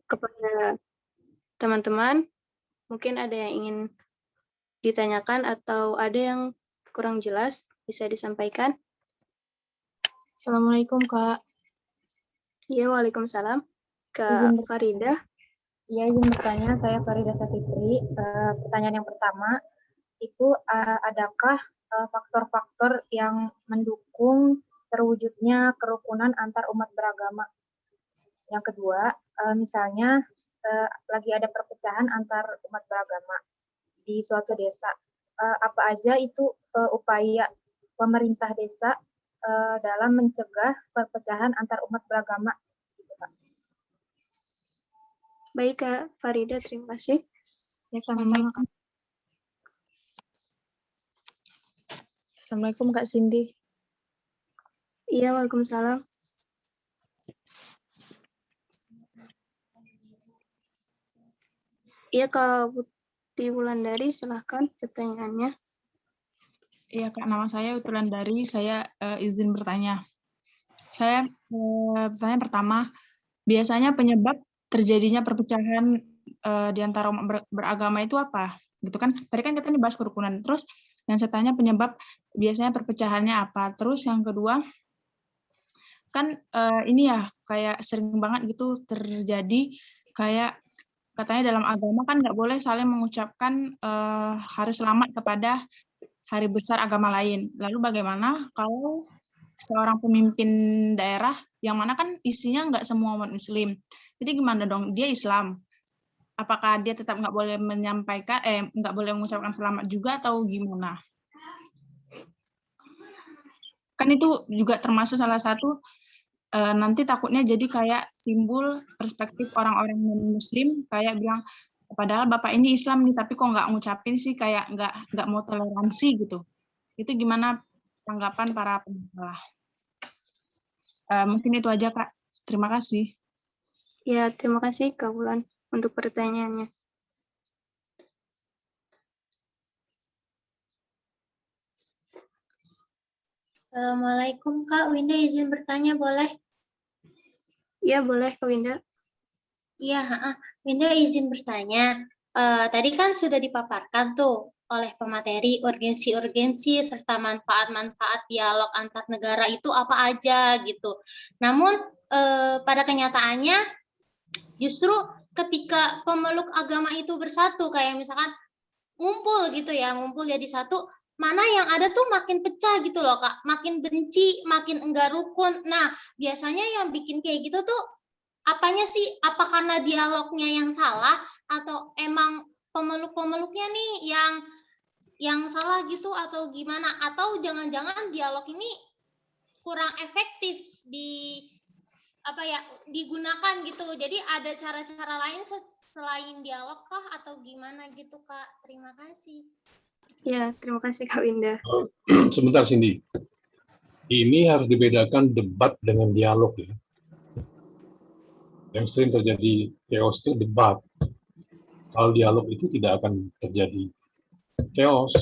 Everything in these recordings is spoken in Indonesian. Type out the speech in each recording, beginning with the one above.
Kepada teman-teman, mungkin ada yang ingin ditanyakan atau ada yang kurang jelas, bisa disampaikan. Assalamualaikum, Kak. Iya, waalaikumsalam. Izin Kak Farida. Iya, izin bertanya, saya Farida Safitri. Pertanyaan yang pertama, itu adakah faktor-faktor yang mendukung terwujudnya kerukunan antar umat beragama? Yang kedua, misalnya lagi ada perpecahan antar umat beragama di suatu desa. Apa aja itu upaya pemerintah desa dalam mencegah perpecahan antar umat beragama? Gitu, Kak. Baik, Kak Farida, terima kasih. Ya, sama-sama, Kak. Assalamualaikum, Kak Cindy. Iya, waalaikumsalam. Iya, Kak Putih Wulandari, silahkan pertanyaannya. Iya, Kak, nama saya Wulandari, saya izin bertanya. Saya pertanyaan pertama, biasanya penyebab terjadinya perpecahan di antara umat beragama itu apa? Gitu kan? Tadi kan kita bahas kerukunan. Terus yang saya tanya penyebab biasanya perpecahannya apa? Terus yang kedua, kan ini ya kayak sering banget gitu terjadi kayak katanya dalam agama kan nggak boleh saling mengucapkan hari selamat kepada hari besar agama lain. Lalu bagaimana kalau seorang pemimpin daerah yang mana kan isinya nggak semua umat muslim. Jadi gimana dong? Dia Islam. Apakah dia tetap nggak boleh menyampaikan, nggak boleh mengucapkan selamat juga atau gimana? Kan itu juga termasuk salah satu nanti takutnya jadi kayak timbul perspektif orang-orang non-muslim kayak bilang padahal bapak ini Islam nih tapi kok nggak ngucapin sih kayak nggak mau toleransi gitu. Itu gimana tanggapan para pemasalah? Mungkin itu aja, Kak. Terima kasih. Ya, terima kasih Kak Wulan untuk pertanyaannya. Assalamualaikum Kak, Winda izin bertanya boleh? Iya, boleh Kak Winda. Iya, Winda izin bertanya. Tadi kan sudah dipaparkan tuh oleh pemateri urgensi-urgensi serta manfaat-manfaat dialog antar negara itu apa aja gitu. Namun pada kenyataannya justru ketika pemeluk agama itu bersatu kayak misalkan ngumpul gitu ya, ngumpul jadi satu, mana yang ada tuh makin pecah gitu loh Kak, makin benci, makin enggak rukun. Nah, biasanya yang bikin kayak gitu tuh apanya sih? Apa karena dialognya yang salah atau emang pemeluk-pemeluknya nih yang salah gitu atau gimana? Atau jangan-jangan dialog ini kurang efektif digunakan gitu. Jadi ada cara-cara lain selain dialog kah atau gimana gitu Kak? Terima kasih. Ya, terima kasih Kak Winda. Sebentar Cindy. Ini harus dibedakan debat dengan dialog ya. Yang sering terjadi chaos itu debat. Kalau dialog itu tidak akan terjadi chaos.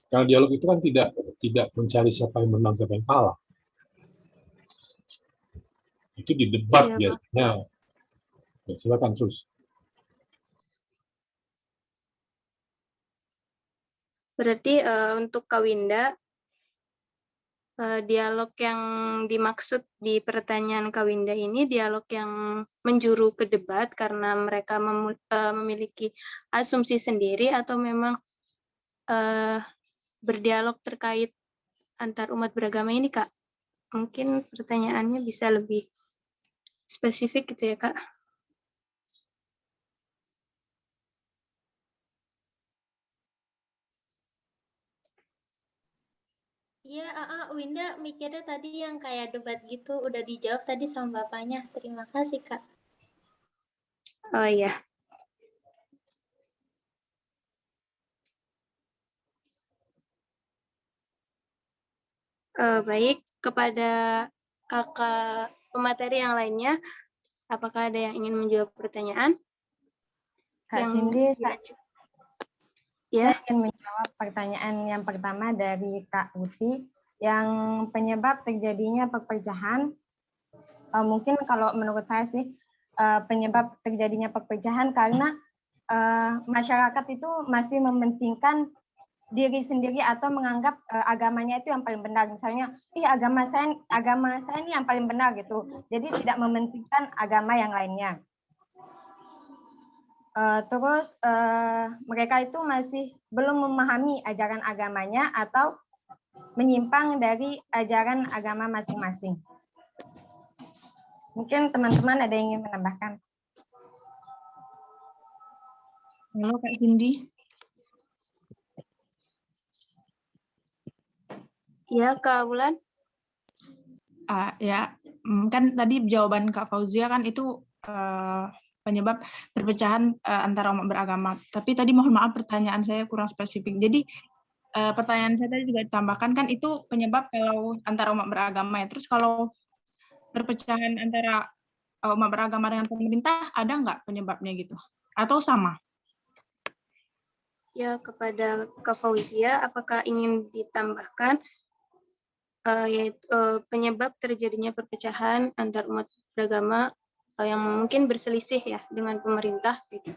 Karena dialog itu kan tidak mencari siapa yang menang siapa yang kalah. Itu di debat Ya, biasanya. Ya, silakan terus. berarti untuk Kak Winda, dialog yang dimaksud di pertanyaan Kak Winda ini dialog yang menjuru ke debat karena mereka memiliki asumsi sendiri atau memang berdialog terkait antar umat beragama ini, Kak? Mungkin pertanyaannya bisa lebih spesifik gitu ya, Kak? Iya, Winda mikirnya tadi yang kayak debat gitu udah dijawab tadi sama bapaknya. Terima kasih Kak. Oh iya. Baik, kepada kakak pemateri yang lainnya, apakah ada yang ingin menjawab pertanyaan? Kak Cindy, ya. Saya ingin menjawab pertanyaan yang pertama dari Kak Uti, yang penyebab terjadinya perpecahan. Mungkin kalau menurut saya sih, penyebab terjadinya perpecahan karena masyarakat itu masih mementingkan diri sendiri atau menganggap agamanya itu yang paling benar. Misalnya, agama saya ini yang paling benar gitu. Jadi tidak mementingkan agama yang lainnya. Terus mereka itu masih belum memahami ajaran agamanya atau menyimpang dari ajaran agama masing-masing. Mungkin teman-teman ada yang ingin menambahkan? Halo Kak Cindy. Ya, Kak Wulan. Ya, kan tadi jawaban Kak Fauzia kan itu penyebab perpecahan antara umat beragama. Tapi tadi mohon maaf pertanyaan saya kurang spesifik. Jadi pertanyaan saya tadi juga ditambahkan kan itu penyebab kalau antara umat beragama ya. Terus kalau perpecahan antara umat beragama dengan pemerintah ada nggak penyebabnya gitu? Atau sama? Ya, kepada Kak Fauzia, apakah ingin ditambahkan yaitu penyebab terjadinya perpecahan antar umat beragama yang mungkin berselisih ya dengan pemerintah gitu.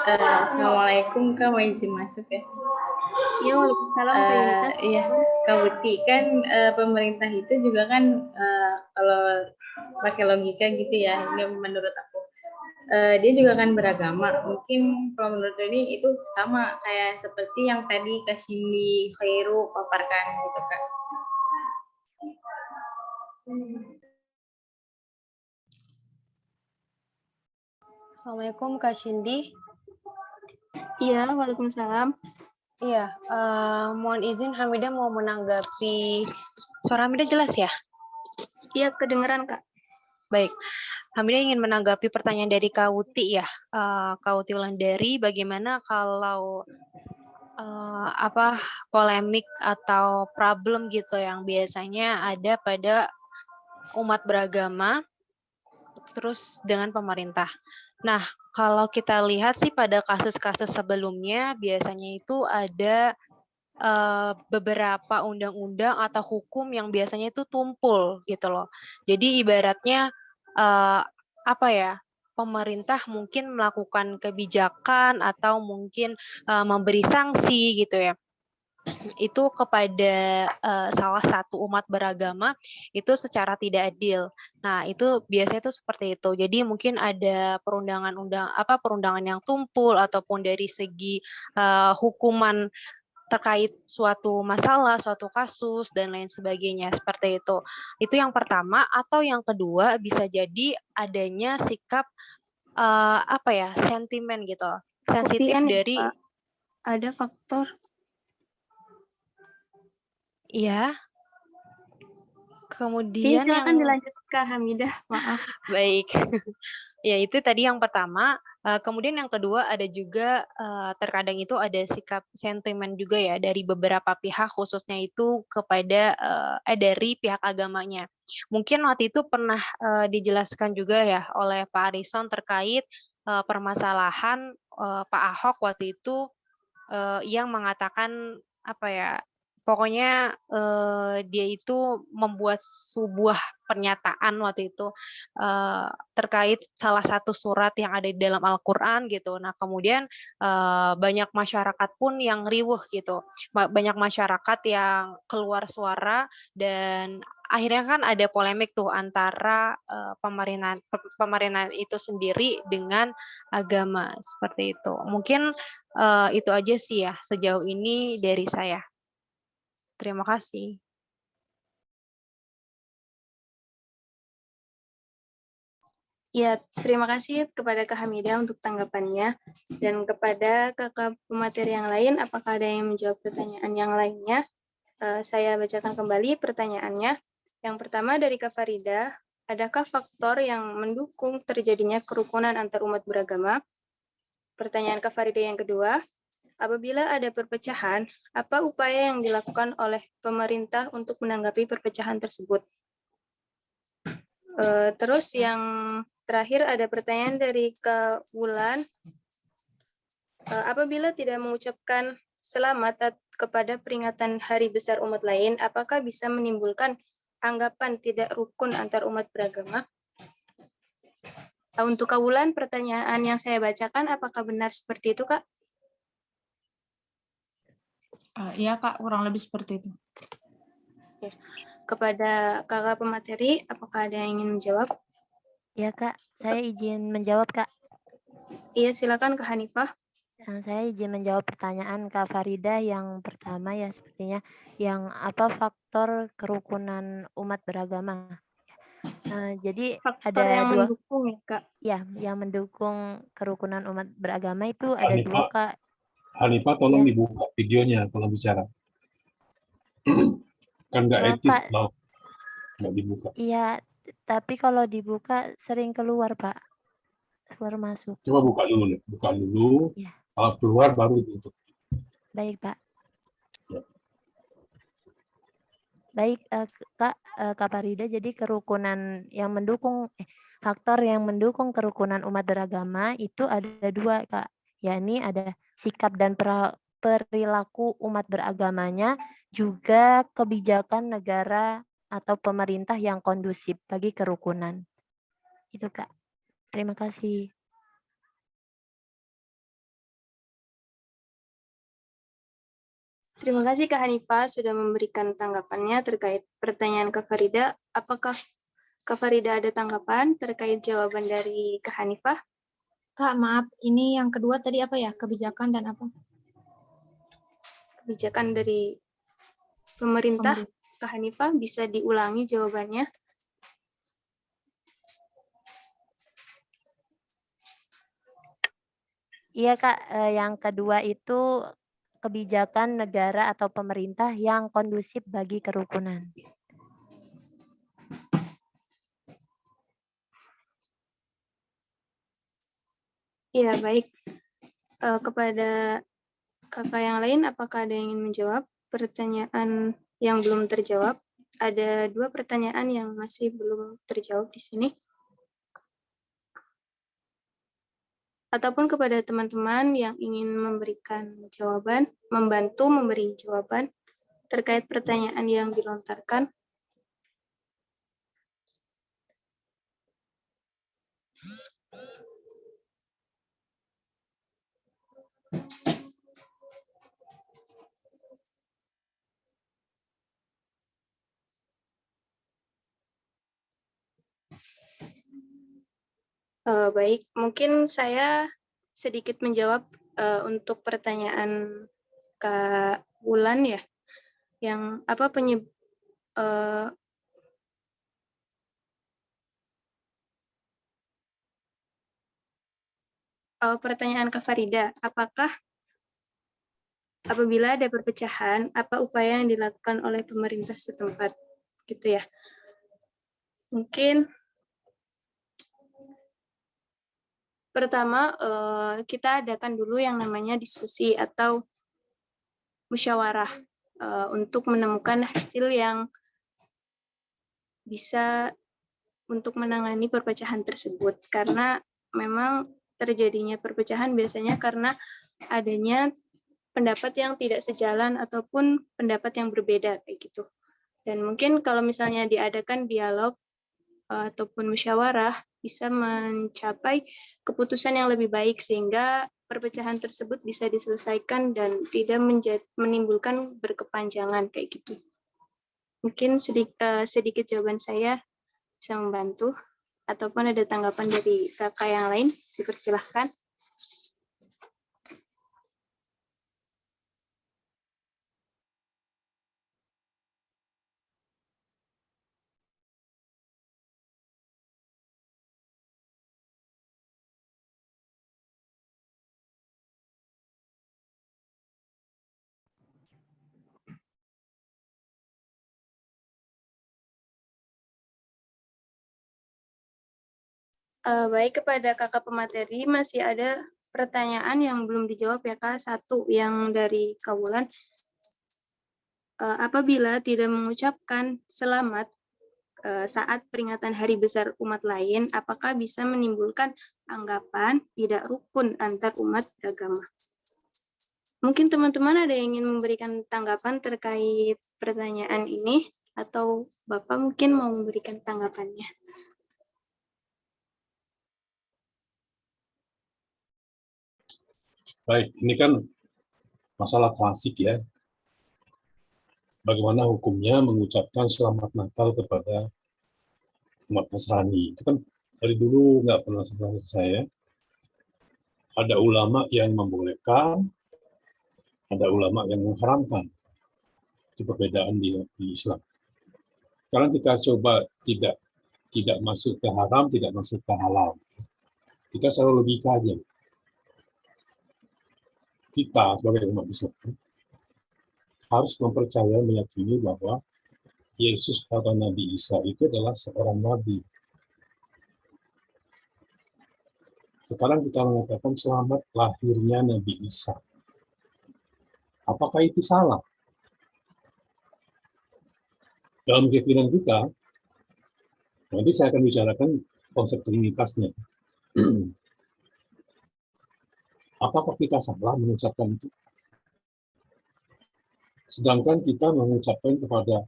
Assalamualaikum Kak, mau izin masuk ya? Iya, waalaikumsalam Kak Yunita. Iya, Kak Buti, kan pemerintah itu juga kan kalau pakai logika gitu ya, ini menurut aku. Dia juga kan beragama, mungkin kalau menurut ini itu sama kayak seperti yang tadi Kak Cindy Khairu paparkan gitu Kak. Assalamualaikum Kak Cindy. Iya, waalaikumsalam. Iya, mohon izin Hamidah mau menanggapi. Suara Hamidah jelas ya? Iya, kedengeran Kak. Baik, Hamidah ingin menanggapi pertanyaan dari Kak Uti ya. Kak Uti Wulandari, bagaimana kalau polemik atau problem gitu yang biasanya ada pada umat beragama terus dengan pemerintah. Nah, kalau kita lihat sih pada kasus-kasus sebelumnya biasanya itu ada beberapa undang-undang atau hukum yang biasanya itu tumpul gitu loh. Jadi ibaratnya pemerintah mungkin melakukan kebijakan atau mungkin memberi sanksi gitu ya. Itu kepada salah satu umat beragama itu secara tidak adil. Nah, itu biasanya itu seperti itu. Jadi mungkin ada perundangan yang tumpul ataupun dari segi hukuman terkait suatu masalah, suatu kasus dan lain sebagainya seperti itu. Itu yang pertama, atau yang kedua bisa jadi adanya sikap sentimen gitu. Sensitif Kopian, dari Pak. Ada faktor. Iya. Iya, Kemudian silakan dilanjut Kak Hamidah, maaf. Baik. Ya, itu tadi yang pertama. Kemudian yang kedua ada juga terkadang itu ada sikap sentimen juga ya dari beberapa pihak khususnya itu kepada dari pihak agamanya. Mungkin waktu itu pernah dijelaskan juga ya oleh Pak Arison terkait permasalahan Pak Ahok waktu itu yang mengatakan pokoknya dia itu membuat sebuah pernyataan waktu itu terkait salah satu surat yang ada di dalam Al-Quran gitu. Nah kemudian banyak masyarakat pun yang riuh gitu, banyak masyarakat yang keluar suara dan akhirnya kan ada polemik tuh antara pemerintahan itu sendiri dengan agama seperti itu. Mungkin itu aja sih ya sejauh ini dari saya. Terima kasih. Ya, terima kasih kepada Kak Hamidah untuk tanggapannya. Dan kepada kakak pemateri yang lain, apakah ada yang menjawab pertanyaan yang lainnya? Saya bacakan kembali pertanyaannya. Yang pertama dari Kak Farida, adakah faktor yang mendukung terjadinya kerukunan antar umat beragama? Pertanyaan Kak Farida yang kedua, apabila ada perpecahan, apa upaya yang dilakukan oleh pemerintah untuk menanggapi perpecahan tersebut? Terus yang terakhir ada pertanyaan dari Kak Wulan. Apabila tidak mengucapkan selamat kepada peringatan hari besar umat lain, apakah bisa menimbulkan anggapan tidak rukun antar umat beragama? Untuk Kak Wulan, pertanyaan yang saya bacakan, apakah benar seperti itu, Kak? Iya, Kak, kurang lebih seperti itu. Oke. Kepada kakak pemateri, apakah ada yang ingin menjawab? Ya, Kak. Saya izin menjawab, Kak. Iya, silakan Kak Hanifah. Saya izin menjawab pertanyaan Kak Farida yang pertama ya sepertinya yang apa faktor kerukunan umat beragama. Jadi Faktor ada yang dua mendukung ya, Kak. ya yang mendukung kerukunan umat beragama itu ada dua, Kak. Hanifah tolong Ya. dibuka videonya kalau bicara. Kan nggak Maaf, etis Pak. kalau nggak dibuka. Iya, tapi kalau dibuka sering keluar, Pak. Keluar masuk. Coba buka dulu. Ya. Kalau keluar baru ditutup. Baik, Pak. Ya. Baik, Kak Farida, jadi kerukunan yang mendukung faktor yang mendukung kerukunan umat beragama itu ada dua, Kak. Yakni ada sikap dan perilaku umat beragamanya, juga kebijakan negara atau pemerintah yang kondusif bagi kerukunan. Itu, Kak. Terima kasih. Terima kasih Kak Hanifah sudah memberikan tanggapannya terkait pertanyaan Kak Farida. Apakah Kak Farida ada tanggapan terkait jawaban dari Kak Hanifah? Kak, maaf, ini yang kedua tadi apa ya? Kebijakan dan apa? Kebijakan dari pemerintah. Kak Hanifah bisa diulangi jawabannya? Iya, Kak, yang kedua itu kebijakan negara atau pemerintah yang kondusif bagi kerukunan. Iya, baik. Kepada kakak yang lain, apakah ada yang ingin menjawab pertanyaan yang belum terjawab? Ada 2 pertanyaan yang masih belum terjawab di sini. Ataupun kepada teman-teman yang ingin memberikan jawaban, membantu memberi jawaban terkait pertanyaan yang dilontarkan. Baik, mungkin saya sedikit menjawab untuk pertanyaan Kak Wulan ya, yang apa pertanyaan Kak Farida, apakah apabila ada perpecahan, apa upaya yang dilakukan oleh pemerintah setempat, gitu ya? Mungkin pertama kita adakan dulu yang namanya diskusi atau musyawarah untuk menemukan hasil yang bisa untuk menangani perpecahan tersebut, karena memang terjadinya perpecahan biasanya karena adanya pendapat yang tidak sejalan ataupun pendapat yang berbeda kayak gitu. Dan mungkin kalau misalnya diadakan dialog ataupun musyawarah bisa mencapai keputusan yang lebih baik sehingga perpecahan tersebut bisa diselesaikan dan tidak menimbulkan berkepanjangan kayak gitu. Mungkin sedikit jawaban saya bisa membantu, ataupun ada tanggapan dari kakak yang lain, dipersilahkan. Baik, kepada kakak pemateri masih ada pertanyaan yang belum dijawab ya Kak. Satu yang dari Kak Wulan. Apabila tidak mengucapkan selamat saat peringatan hari besar umat lain, apakah bisa menimbulkan anggapan tidak rukun antar umat beragama? Mungkin teman-teman ada yang ingin memberikan tanggapan terkait pertanyaan ini, atau Bapak mungkin mau memberikan tanggapannya. Baik, ini kan masalah klasik ya. Bagaimana hukumnya mengucapkan selamat Natal kepada umat Nasrani. Itu kan dari dulu nggak pernah selesai saya. Ada ulama yang membolehkan, ada ulama yang mengharamkan. Itu perbedaan di Islam. Sekarang kita coba tidak masuk ke haram, tidak masuk ke halal. Kita selalu logika aja. Kita sebagai umat Islam harus mempercayai, meyakini bahwa Yesus atau Nabi Isa itu adalah seorang nabi. Sekarang kita mengatakan selamat lahirnya Nabi Isa. Apakah itu salah? Dalam keyakinan kita, nanti saya akan bicarakan konsep trinitasnya. Apakah kita salah mengucapkan itu? Sedangkan kita mengucapkan kepada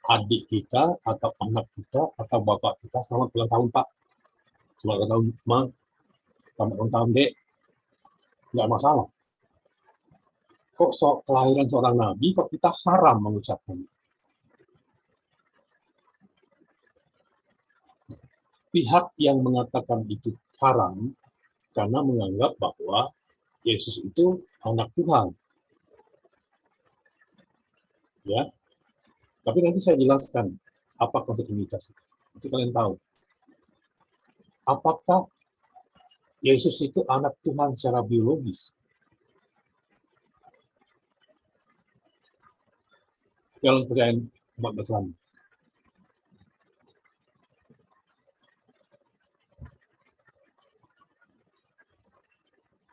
adik kita, atau anak kita, atau bapak kita, selamat ulang tahun Pak, selamat ulang tahun Ma, selamat ulang tahun Dek, nggak masalah. Kok kelahiran seorang nabi, kok kita haram mengucapkan? Pihak yang mengatakan itu haram, karena menganggap bahwa Yesus itu anak Tuhan. Ya, tapi nanti saya jelaskan apa konsep trinitas itu kalian tahu. Apakah Yesus itu anak Tuhan secara biologis? Dalam percayaan umat Nasrani.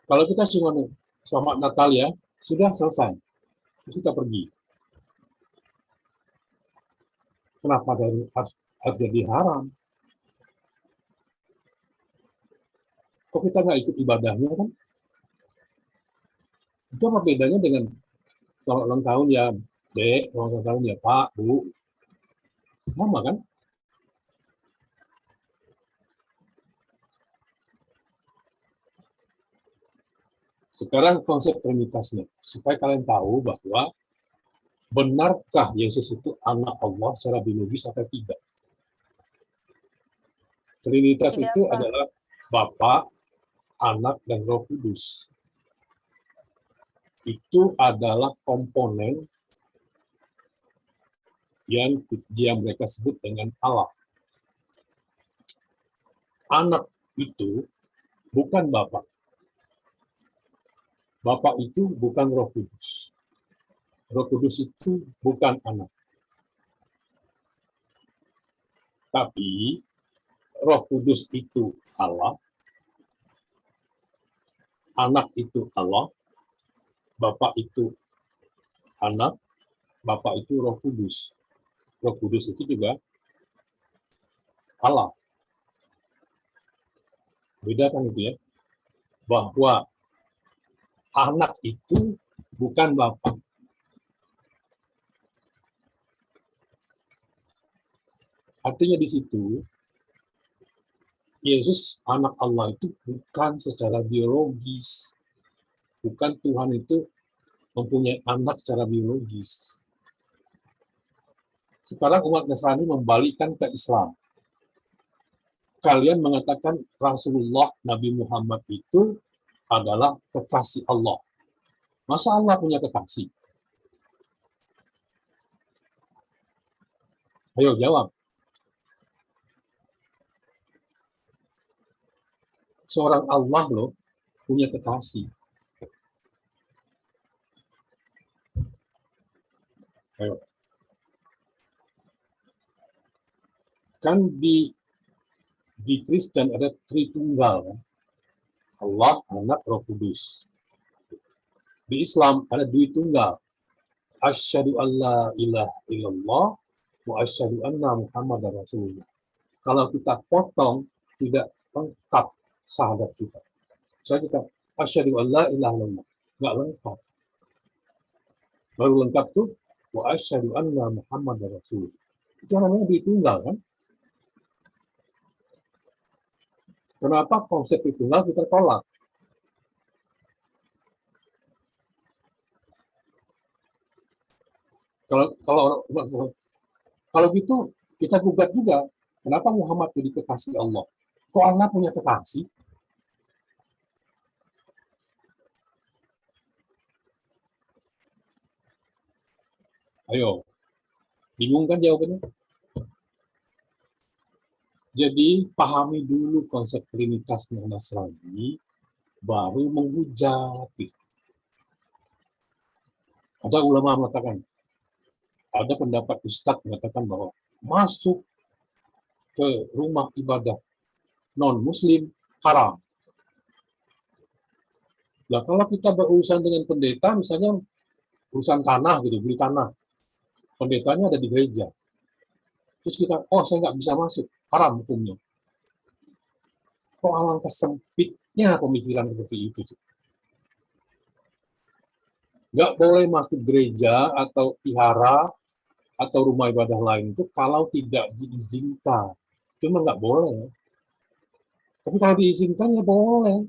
Kalau kita cuma selamat Natal ya, sudah selesai. Kita pergi. Kenapa harus jadi haram? Kok kita nggak ikut ibadahnya kan? Itu apa bedanya dengan selamat ulang tahun ya Dek, selamat ulang tahun ya Pak, Bu? Sama kan? Sekarang konsep trinitasnya, supaya kalian tahu bahwa benarkah Yesus itu anak Allah secara biologis atau tidak? Trinitas Tidak, itu Pak. adalah Bapa, Anak, dan Roh Kudus. Itu adalah komponen yang mereka sebut dengan Allah. Anak itu bukan Bapa. Bapa itu bukan Roh Kudus. Roh Kudus itu bukan anak. Tapi Roh Kudus itu Allah, anak itu Allah, Bapa itu anak, Bapa itu Roh Kudus. Roh Kudus itu juga Allah. Beda kan itu ya? Bahwa anak itu bukan Bapa. Artinya di situ, Yesus anak Allah itu bukan secara biologis. Bukan Tuhan itu mempunyai anak secara biologis. Sekarang umat Nasrani membalikkan ke Islam. Kalian mengatakan Rasulullah Nabi Muhammad itu adalah kekasih Allah. Masa Allah punya kekasih? Ayo jawab. Seorang Allah loh punya kekasih. Ayo. Kan di Kristen ada Tritunggal. Allah, Anak, Roh Kudus. Di Islam ada Dwi Tunggal. Asyhadu alla ilaha illallah wa asyhadu anna Muhammadar Rasulullah. Kalau kita potong, tidak lengkap syahadat kita. Saya kita asyhadu an la ilaha illallah, nggak lengkap. Baru lengkap tuh wa asyhadu anna Muhammadar Rasulullah. Itu namanya ditunggal kan? Kenapa konsep ditunggal kita tolak? Kalau gitu kita gugat juga. Kenapa Muhammad jadi kekasih Allah? Kok Allah punya kekasih? Ayo, bingung kan jawabannya? Jadi pahami dulu konsep trinitasnya Nasrani, baru menghujat. Ada ulama mengatakan, ada pendapat Ustadz mengatakan bahwa masuk ke rumah ibadah non-muslim haram. Nah, kalau kita berurusan dengan pendeta, misalnya urusan tanah gitu, beli tanah, pendetanya ada di gereja. Terus kita, oh saya nggak bisa masuk, haram hukumnya. Kok alangkah sempitnya pemikiran seperti itu sih? Nggak boleh masuk gereja atau vihara atau rumah ibadah lain itu kalau tidak diizinkan. Cuma nggak boleh. Tapi kalau diizinkan ya boleh.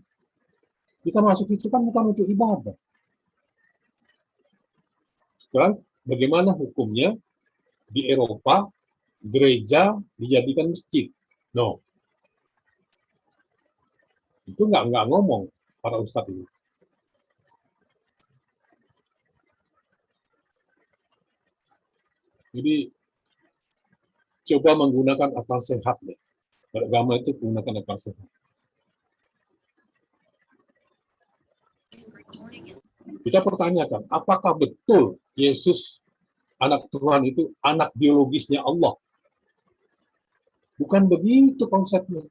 Kita masuk itu kan bukan untuk ibadah. Sekarang bagaimana hukumnya di Eropa gereja dijadikan masjid? No. Itu nggak ngomong para ustadz ini. Jadi coba menggunakan akal sehat deh. Beragama itu menggunakan akal sehat. Kita pertanyakan, apakah betul Yesus anak Tuhan itu anak biologisnya Allah? Bukan begitu konsepnya.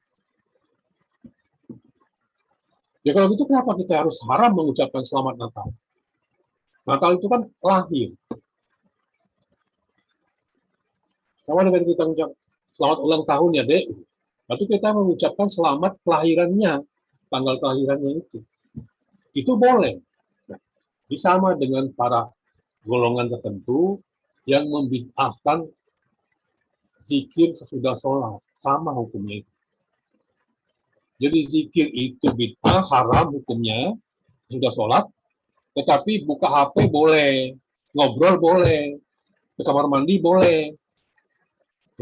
Ya kalau gitu kenapa kita harus haram mengucapkan selamat Natal? Natal itu kan lahir. Sama dengan kita mengucap selamat ulang tahun ya dek. Lalu kita mengucapkan selamat kelahirannya, tanggal kelahirannya itu. Itu boleh. Nah, sama dengan para golongan tertentu yang membid'ahkan zikir sesudah sholat. Sama hukumnya itu. Jadi zikir itu bid'ah, haram hukumnya, sudah sholat, tetapi buka HP boleh, ngobrol boleh, ke kamar mandi boleh.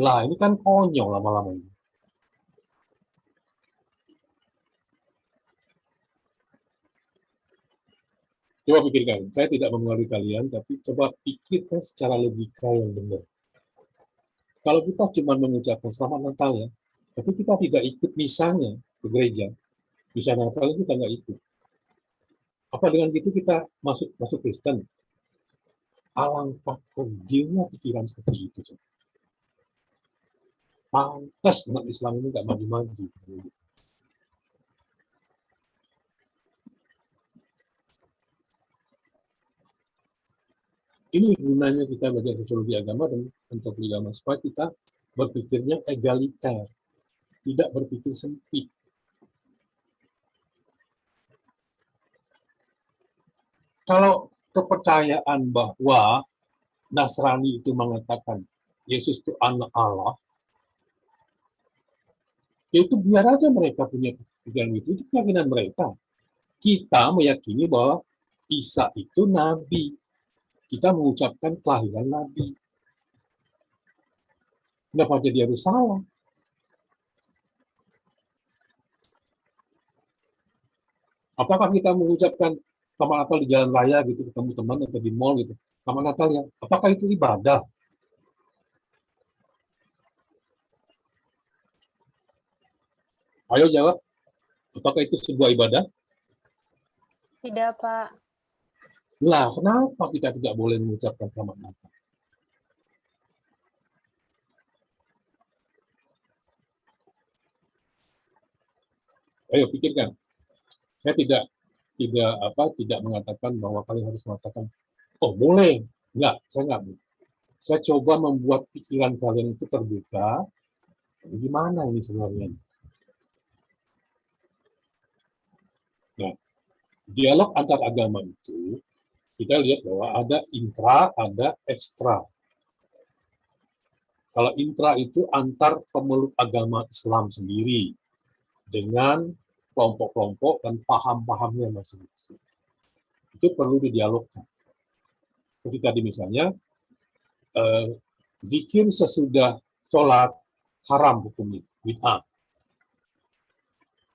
Lah, ini kan konyol lama-lama ini. Coba pikirkan, saya tidak mempengaruhi kalian, tapi coba pikirkan secara logika yang benar. Kalau kita cuma mengucapkan selamat Natal ya, tapi kita tidak ikut misanya ke gereja, misa Natal kita nggak ikut. Apa dengan gitu kita masuk Kristen? Alangkah kerdilnya pikiran seperti itu. Pantas umat Islam ini nggak maju-maju. Ini gunanya kita belajar sosiologi agama dan antropologi agama supaya kita berpikirnya egaliter, tidak berpikir sempit. Kalau kepercayaan bahwa Nasrani itu mengatakan Yesus itu anak Allah, yaitu biar aja mereka punya pikiran itu keyakinan mereka. Kita meyakini bahwa Isa itu nabi. Kita mengucapkan kelahiran nabi. Kenapa jadi harus salah? Apakah kita mengucapkan selamat Natal di jalan raya gitu, ketemu teman atau di mall gitu, selamat Natal ya? Apakah itu ibadah? Ayo jawab. Apakah itu sebuah ibadah? Tidak, Pak. Lah, kenapa kita tidak boleh mengucapkan selamat Natal? Ayo pikirkan. Saya tidak mengatakan bahwa kalian harus mengatakan, oh boleh. Enggak, saya enggak. Saya coba membuat pikiran kalian itu terbuka. Gimana ini sebenarnya? Nah, dialog antar agama itu, kita lihat bahwa ada intra, ada ekstra. Kalau intra itu antar pemeluk agama Islam sendiri, dengan kelompok-kelompok dan paham-pahamnya masing-masing. Itu perlu didialogkan. Seperti tadi misalnya, zikir sesudah sholat haram hukumnya, bid'ah.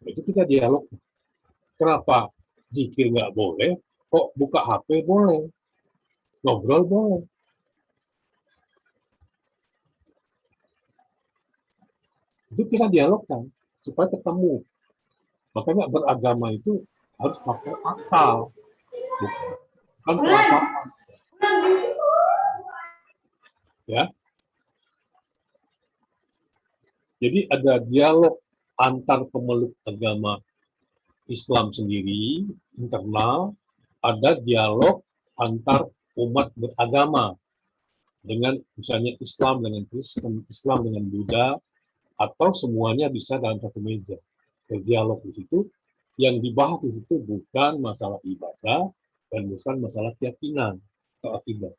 Itu kita dialog. Kenapa zikir nggak boleh, kok buka HP boleh, ngobrol boleh. Itu kita dialogkan supaya ketemu. Makanya beragama itu harus pakai akal, bukan perasaan. Ya. Jadi ada dialog antar pemeluk agama Islam sendiri, internal, ada dialog antar umat beragama dengan misalnya Islam dengan Kristen, Islam dengan Buddha, atau semuanya bisa dalam satu meja. Berdialog di situ, yang dibahas di situ bukan masalah ibadah dan bukan masalah keyakinan atau akidah.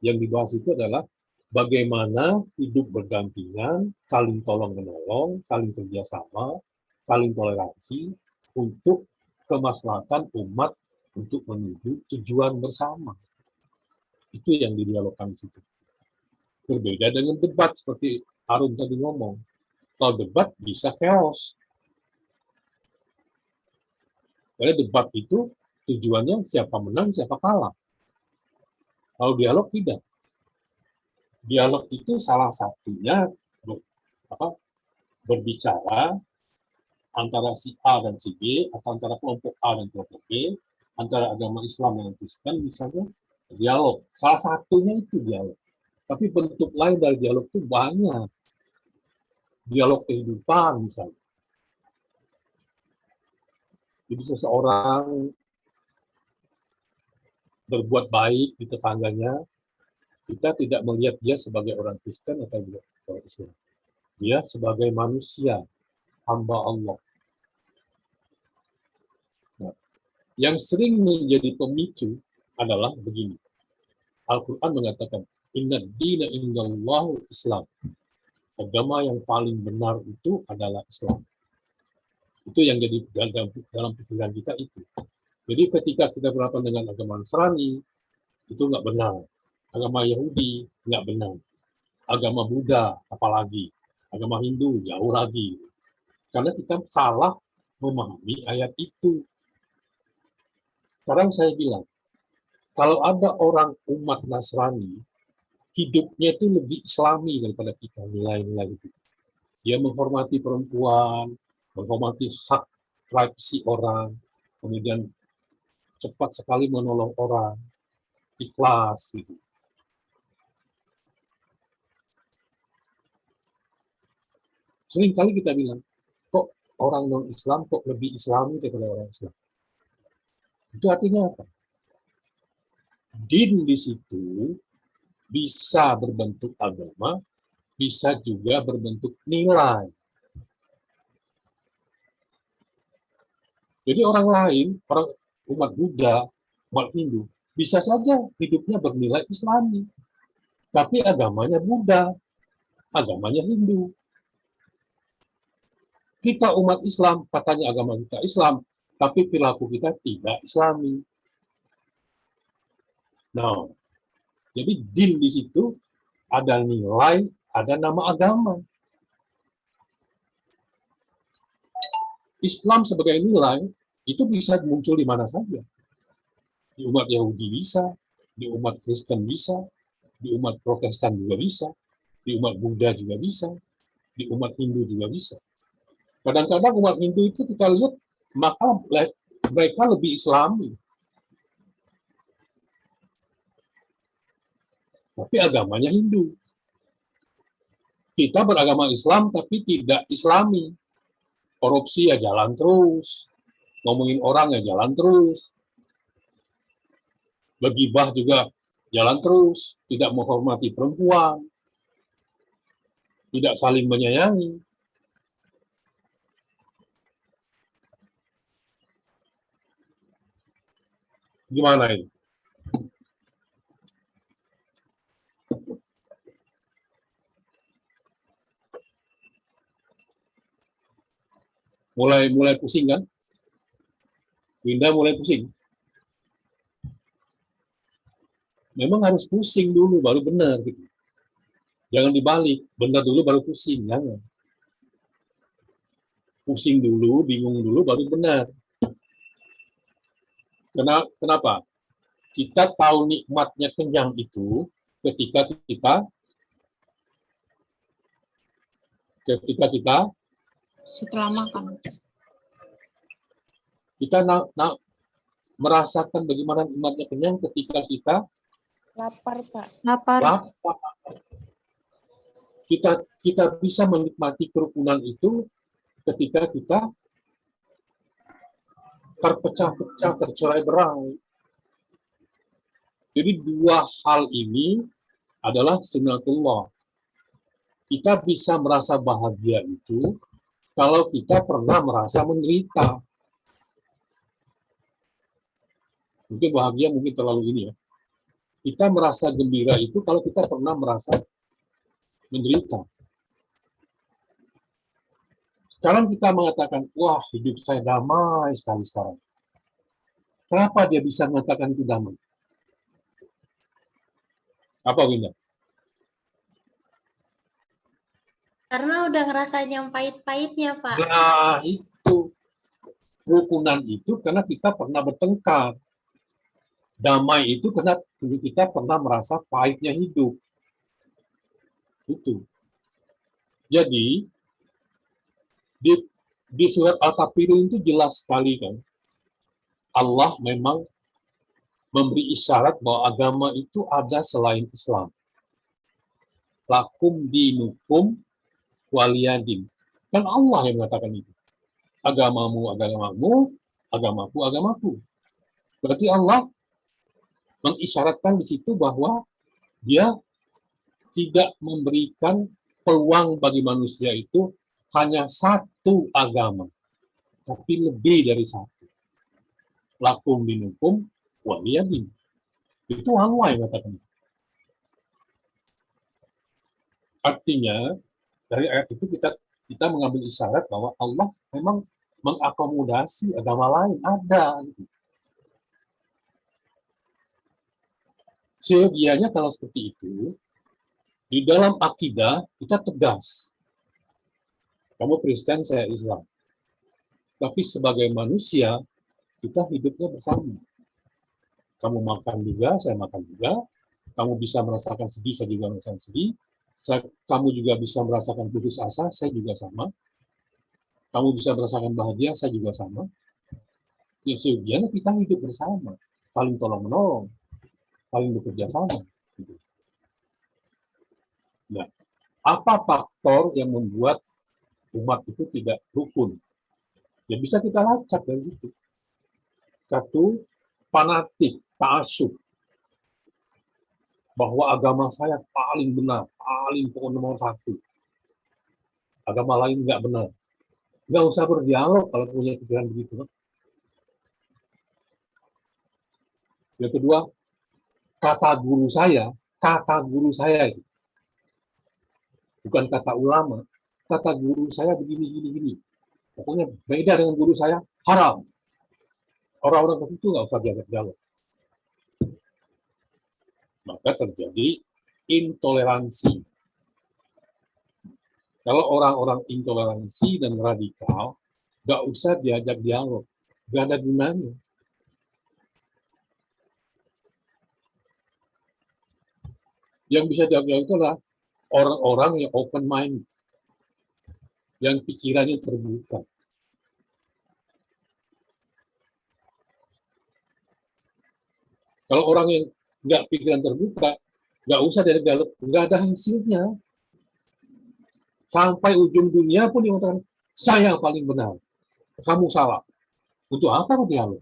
Yang dibahas itu adalah bagaimana hidup berdampingan, saling tolong-menolong, saling kerjasama, saling toleransi untuk kemaslahatan umat untuk menuju tujuan bersama. Itu yang didialogkan di situ. Berbeda dengan debat seperti Arun tadi ngomong. Kalau debat bisa chaos. Karena debat itu tujuannya siapa menang, siapa kalah. Kalau dialog tidak. Dialog itu salah satunya berbicara antara si A dan si B, atau antara kelompok A dan kelompok B, antara agama Islam dan Kristen, misalnya dialog. Salah satunya itu dialog. Tapi bentuk lain dari dialog itu banyak. Dialog kehidupan misalnya. Jadi seseorang berbuat baik di tetangganya, kita tidak melihat dia sebagai orang Kristen atau orang Islam. Dia sebagai manusia, hamba Allah. Nah, yang sering menjadi pemicu adalah begini. Al-Quran mengatakan, Inna dina indallahu Islam. Agama yang paling benar itu adalah Islam. Itu yang jadi dalam pikiran kita itu. Jadi ketika kita berhadapan dengan agama Nasrani, itu nggak benar. Agama Yahudi nggak benar. Agama Buddha apalagi. Agama Hindu jauh lagi. Karena kita salah memahami ayat itu. Sekarang saya bilang, kalau ada orang umat Nasrani, hidupnya itu lebih Islami daripada kita, nilai-nilai itu. Dia menghormati perempuan, menghormati hak privasi orang, kemudian cepat sekali menolong orang, ikhlas gitu. Seringkali kita bilang, kok orang non-Islam kok lebih Islami daripada orang Islam? Itu artinya apa? Din di situ bisa berbentuk agama, bisa juga berbentuk nilai. Jadi orang lain, orang umat Buddha, umat Hindu, bisa saja hidupnya bernilai Islami. Tapi agamanya Buddha, agamanya Hindu. Kita umat Islam, katanya agama kita Islam, tapi perilaku kita tidak Islami. Nah, jadi din di situ ada nilai, ada nama agama. Islam sebagai nilai itu bisa muncul di mana saja. Di umat Yahudi bisa, di umat Kristen bisa, di umat Protestan juga bisa, di umat Buddha juga bisa, di umat Hindu juga bisa. Kadang-kadang umat Hindu itu kita lihat, maka mereka lebih Islami. Tapi agamanya Hindu. Kita beragama Islam tapi tidak Islami. Korupsi ya jalan terus. Ngomongin orang ya jalan terus. Begibah juga jalan terus, tidak menghormati perempuan, tidak saling menyayangi. Gimana ini? Mulai pusing kan? Winda mulai pusing. Memang harus pusing dulu baru benar gitu. Jangan dibalik, benar dulu baru pusing, jangan. Pusing dulu, bingung dulu baru benar. Kenapa? Kita tahu nikmatnya kenyang itu ketika kita Setelah makan. Kita merasakan bagaimana nikmatnya kenyang ketika kita Lapar, Pak. lapar. Kita bisa menikmati kerukunan itu ketika kita terpecah-pecah, tercerai-berai. Jadi dua hal ini adalah sunnatullah. Kita bisa merasa bahagia itu kalau kita pernah merasa menderita. Mungkin bahagia mungkin terlalu ini ya. Kita merasa gembira itu kalau kita pernah merasa menderita. Sekarang kita mengatakan, wah hidup saya damai sekali sekarang. Kenapa dia bisa mengatakan itu damai? Apa Winda? Karena udah ngerasain yang pahit-pahitnya, Pak. Nah itu. Kerukunan itu karena kita pernah bertengkar. Damai itu karena kita pernah merasa pahitnya hidup. Itu. Jadi, di surat Al-Kafirun itu jelas sekali kan. Allah memang memberi isyarat bahwa agama itu ada selain Islam. Lakum dinukum waliyadin. Kan Allah yang mengatakan itu. Agamamu, agamamu, agamaku, agamaku. Berarti Allah mengisyaratkan di situ bahwa dia tidak memberikan peluang bagi manusia itu hanya satu agama, tapi lebih dari satu. Lakum dinukum waliyadin. Itu Allah yang mengatakan. Artinya dari ayat itu kita mengambil isyarat bahwa Allah memang mengakomodasi agama lain, ada. Seyogianya kalau seperti itu, di dalam akidah kita tegas. Kamu Kristen, saya Islam. Tapi sebagai manusia, kita hidupnya bersama. Kamu makan juga, saya makan juga. Kamu bisa merasakan sedih, saya juga merasakan sedih. Kamu juga bisa merasakan putus asa, saya juga sama. Kamu bisa merasakan bahagia, saya juga sama. Ya seyogianya kita hidup bersama. Saling tolong-menolong. Saling bekerja sama. Nah, apa faktor yang membuat umat itu tidak rukun? Ya bisa kita lacak dari situ. Satu, fanatik, ta'asyub. Bahwa agama saya paling benar, paling pokok nomor satu. Agama lain nggak benar. Nggak usah berdialog kalau punya pikiran begitu. Yang kedua, kata guru saya itu. Bukan kata ulama, kata guru saya begini. Pokoknya beda dengan guru saya, haram. Orang-orang begitu nggak usah dialog. Maka terjadi intoleransi. Kalau orang-orang intoleransi dan radikal, nggak usah diajak dialog, nggak ada gunanya. Yang bisa diajak itu adalah orang-orang yang open mind, yang pikirannya terbuka. Kalau orang yang nggak pikiran terbuka, nggak usah dialog, nggak ada hasilnya. Sampai ujung dunia pun dia mengatakan, saya paling benar, kamu salah. Untuk apa dialog?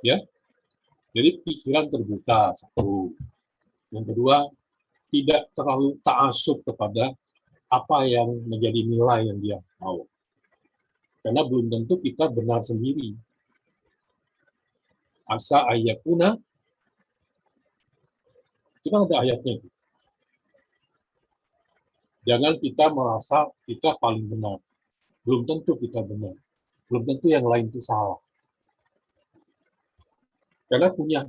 Ya, Jadi pikiran terbuka, satu. Yang kedua, tidak terlalu ta'assub kepada apa yang menjadi nilai yang dia mau. Karena belum tentu kita benar sendiri. Asa ayakuna, itu kan ada ayatnya. Jangan kita merasa kita paling benar. Belum tentu kita benar. Belum tentu yang lain itu salah. Karena punya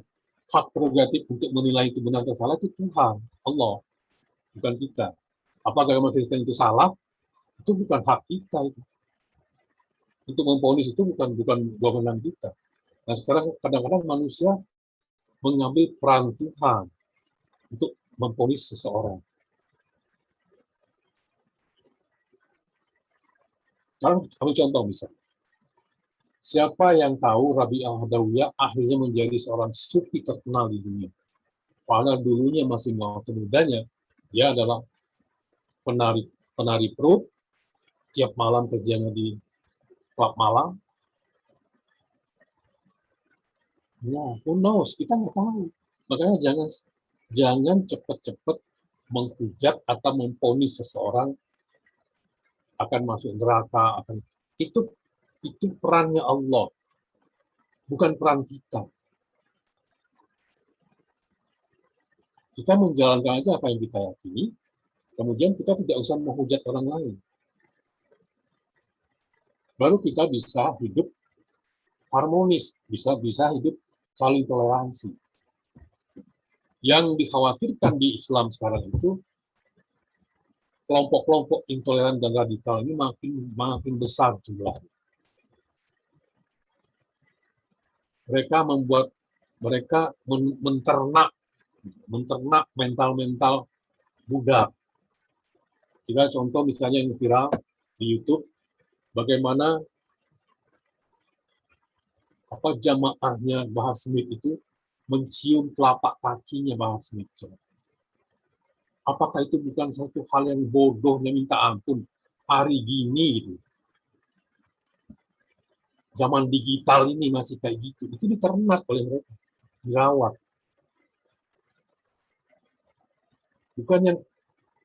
hak prerogatif untuk menilai itu benar atau salah itu Tuhan, Allah, bukan kita. Apakah agama Kristen itu salah? Itu bukan hak kita itu. Untuk memvonis itu bukan wewenang kita. Nah sekarang kadang-kadang manusia mengambil peran Tuhan untuk memvonis seseorang. Sekarang kami contoh misalnya. Siapa yang tahu Rabi Al-Hadawiyah akhirnya menjadi seorang sufi terkenal di dunia. Padahal dulunya masih waktu mudanya, dia adalah penari perut, tiap malam kerjanya di klub malam. Ya, who knows? Kita nggak tahu. Makanya jangan cepat-cepat menghujat atau memvonis seseorang akan masuk neraka. Itu perannya Allah, bukan peran kita. Kita menjalankan aja apa yang kita yakini, kemudian kita tidak usah menghujat orang lain. Baru kita bisa hidup harmonis, bisa hidup saling toleransi. Yang dikhawatirkan di Islam sekarang itu kelompok-kelompok intoleran dan radikal ini makin besar jumlahnya. Mereka menternak mental budak. Kita contoh misalnya yang viral di YouTube, bagaimana jamaahnya Bahar Smith itu mencium telapak kakinya Bahar Smith. Apakah itu bukan satu hal yang bodohnya minta ampun hari gini gitu? Zaman digital ini masih kayak gitu. Itu diternak oleh mereka, dirawat.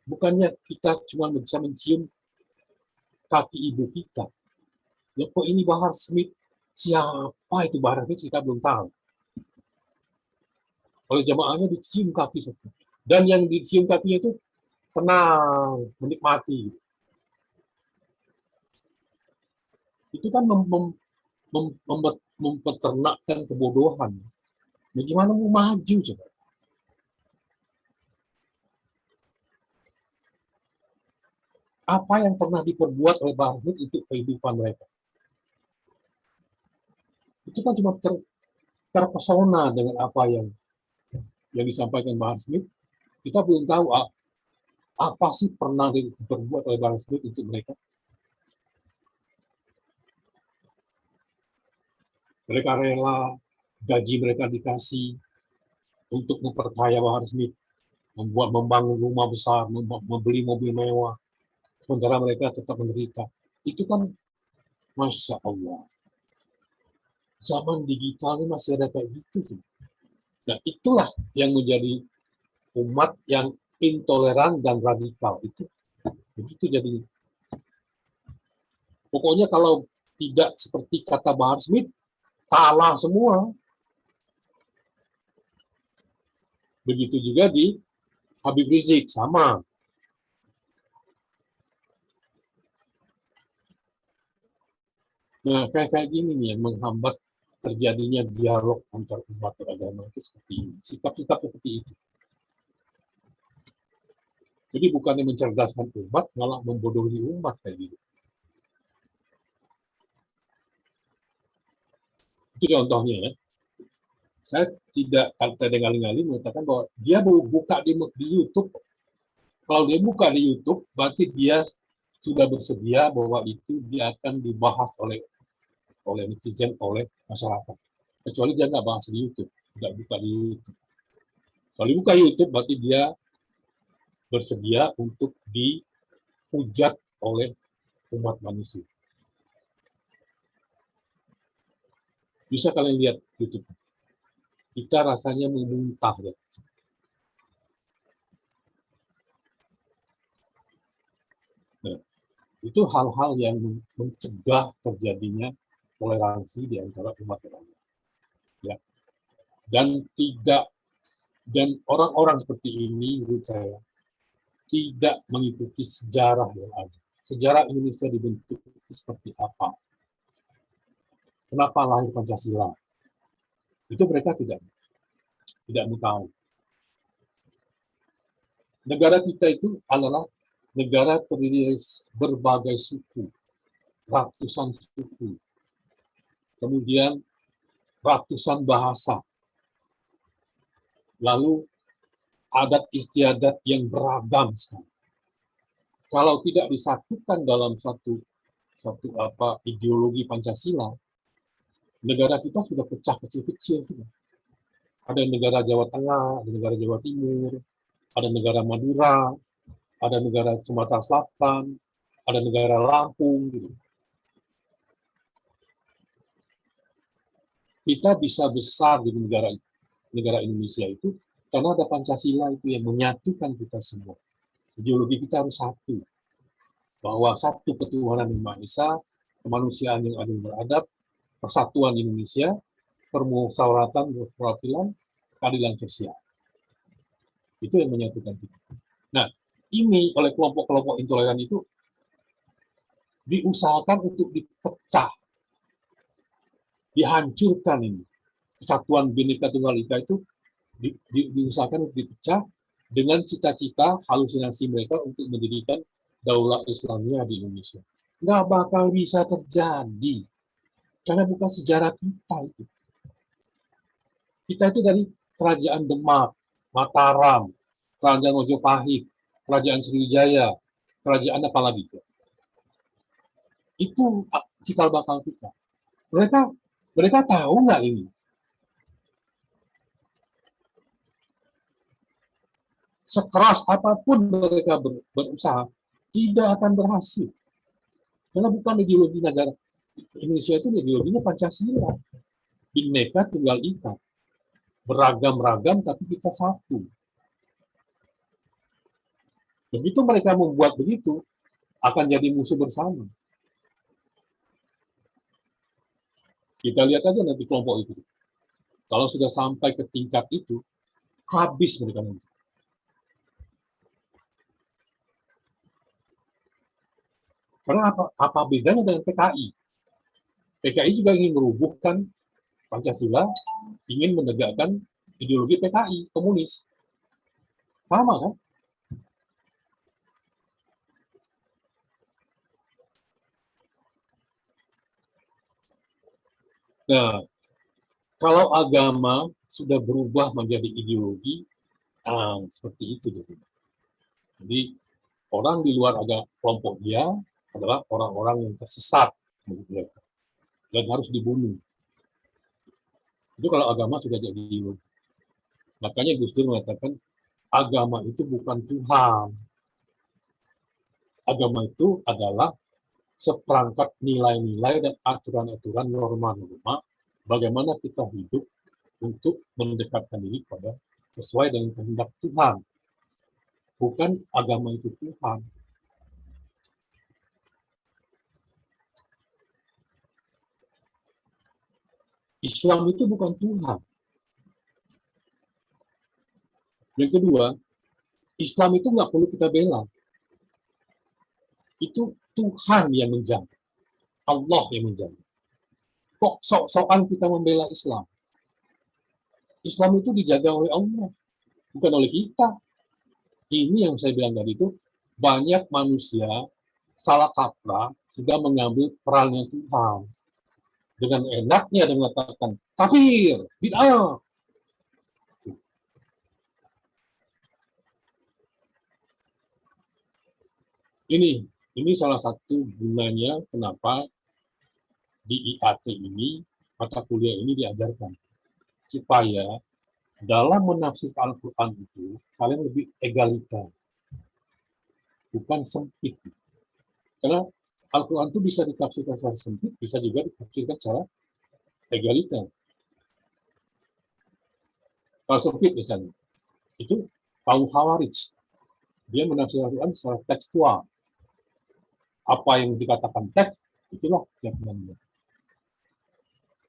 Bukannya kita cuma bisa mencium kaki ibu kita. Ya kok ini Bahar Smith? Siapa itu Bahar Smith? Kita belum tahu. Oleh jamaahnya dicium kaki satu. Dan yang dicium kakinya itu tenang, menikmati. Itu kan memperternakkan kebodohan. Bagaimana mau maju coba? Apa yang pernah diperbuat oleh Bahar Smith itu kehidupan mereka. Itu kan cuma terpesona dengan apa yang disampaikan Bahar Smith. Kita belum tahu apa sih pernah diperbuat oleh Bahar Smith untuk mereka. Mereka rela, gaji mereka dikasih untuk memperkaya Bahar Smith, membangun rumah besar, membeli mobil mewah, sementara mereka tetap menderita. Itu kan, Masya Allah. Zaman digital ini masih ada kayak gitu. Nah, itulah yang menjadi umat yang intoleran dan radikal. Itu begitu jadi. Pokoknya kalau tidak seperti kata Bahar Smith, kalah semua. Begitu juga di Habib Rizik, sama. Nah, kayak gini nih yang menghambat terjadinya dialog antar umat beragama itu seperti ini. Sikap-sikap seperti itu. Jadi bukannya mencerdaskan umat, malah membodohi umat kayak gitu. Itu contohnya ya. Saya tidak kali-kali mengatakan bahwa dia buka di YouTube. Kalau dia buka di YouTube, berarti dia sudah bersedia bahwa itu dia akan dibahas oleh netizen, oleh masyarakat. Kecuali dia nggak bahas di YouTube, nggak buka di YouTube. Kalau dibuka YouTube, berarti dia bersedia untuk dihujat oleh umat manusia. Bisa kalian lihat YouTube. kita rasanya memuntah. Ya. Nah, itu hal-hal yang mencegah terjadinya toleransi di antara umat beragama. Ya. Dan orang-orang seperti ini menurut saya tidak mengikuti sejarah yang ada. Sejarah Indonesia dibentuk seperti apa? Kenapa lahir Pancasila? Itu mereka tidak tahu. Negara kita itu adalah negara terdiri dari berbagai suku, ratusan suku, kemudian ratusan bahasa, lalu adat istiadat yang beragam sekali. Kalau tidak disatukan dalam satu ideologi Pancasila, negara kita sudah pecah kecil-kecil. Ada negara Jawa Tengah, ada negara Jawa Timur, ada negara Madura, ada negara Sumatera Selatan, ada negara Lampung. Gitu. Kita bisa besar di negara Indonesia itu karena ada Pancasila itu yang menyatukan kita semua. Ideologi kita harus satu. Bahwa satu ketuhanan yang Maha Esa, kemanusiaan yang adil beradab, persatuan Indonesia, permusyawaratan perwakilan, keadilan sosial. Itu yang menyatukan kita. Nah, ini oleh kelompok-kelompok intoleran itu diusahakan untuk dipecah, dihancurkan ini. Kesatuan Bhinneka Tunggal Ika itu diusahakan untuk dipecah dengan cita-cita halusinasi mereka untuk mendirikan Daulah Islamiyah di Indonesia. Nggak bakal bisa terjadi. Karena bukan sejarah kita itu. Kita itu dari Kerajaan Demak, Mataram, Kerajaan Mojopahit, Kerajaan Sriwijaya, Kerajaan apa lagi? Itu cikal bakal kita. Mereka tahu nggak ini? Sekeras apapun mereka berusaha, tidak akan berhasil. Karena bukan ideologi negara Indonesia itu ideologinya Pancasila. Bhinneka Tunggal Ika. Beragam-ragam tapi kita satu. Begitu mereka membuat begitu, akan jadi musuh bersama. Kita lihat aja nanti kelompok itu. Kalau sudah sampai ke tingkat itu, habis mereka nanti. Karena apa bedanya dengan PKI? PKI juga ingin merubuhkan Pancasila, ingin menegakkan ideologi PKI, komunis. Sama kan? Nah, kalau agama sudah berubah menjadi ideologi, seperti itu. Jadi, orang di luar kelompok dia adalah orang-orang yang tersesat dan harus dibunuh. Itu kalau agama sudah jadi ideologi. Makanya Gus Dur mengatakan, agama itu bukan Tuhan. Agama itu adalah seperangkat nilai-nilai dan aturan-aturan norma-norma bagaimana kita hidup untuk mendekatkan diri pada sesuai dengan kehendak Tuhan. Bukan agama itu Tuhan. Islam itu bukan Tuhan. Yang kedua, Islam itu nggak perlu kita bela. Itu Tuhan yang menjaga. Allah yang menjaga. Kok sok-sokan kita membela Islam? Islam itu dijaga oleh Allah, bukan oleh kita. Ini yang saya bilang tadi itu, banyak manusia salah kaprah sudah mengambil perannya Tuhan. Dengan enaknya dia mengatakan, kafir, bid'ah. Ini salah satu gunanya kenapa di IAT ini, mata kuliah ini diajarkan. Supaya dalam menafsirkan Al-Quran itu, kalian lebih egaliter. Bukan sempit. Karena Al-Quran itu bisa ditafsirkan secara sempit, bisa juga ditafsirkan secara egaliter. Kalau sempit misalnya, itu kaum Khawarij. Dia menafsirkan Al-Quran secara tekstual. Apa yang dikatakan teks, itulah yang benar.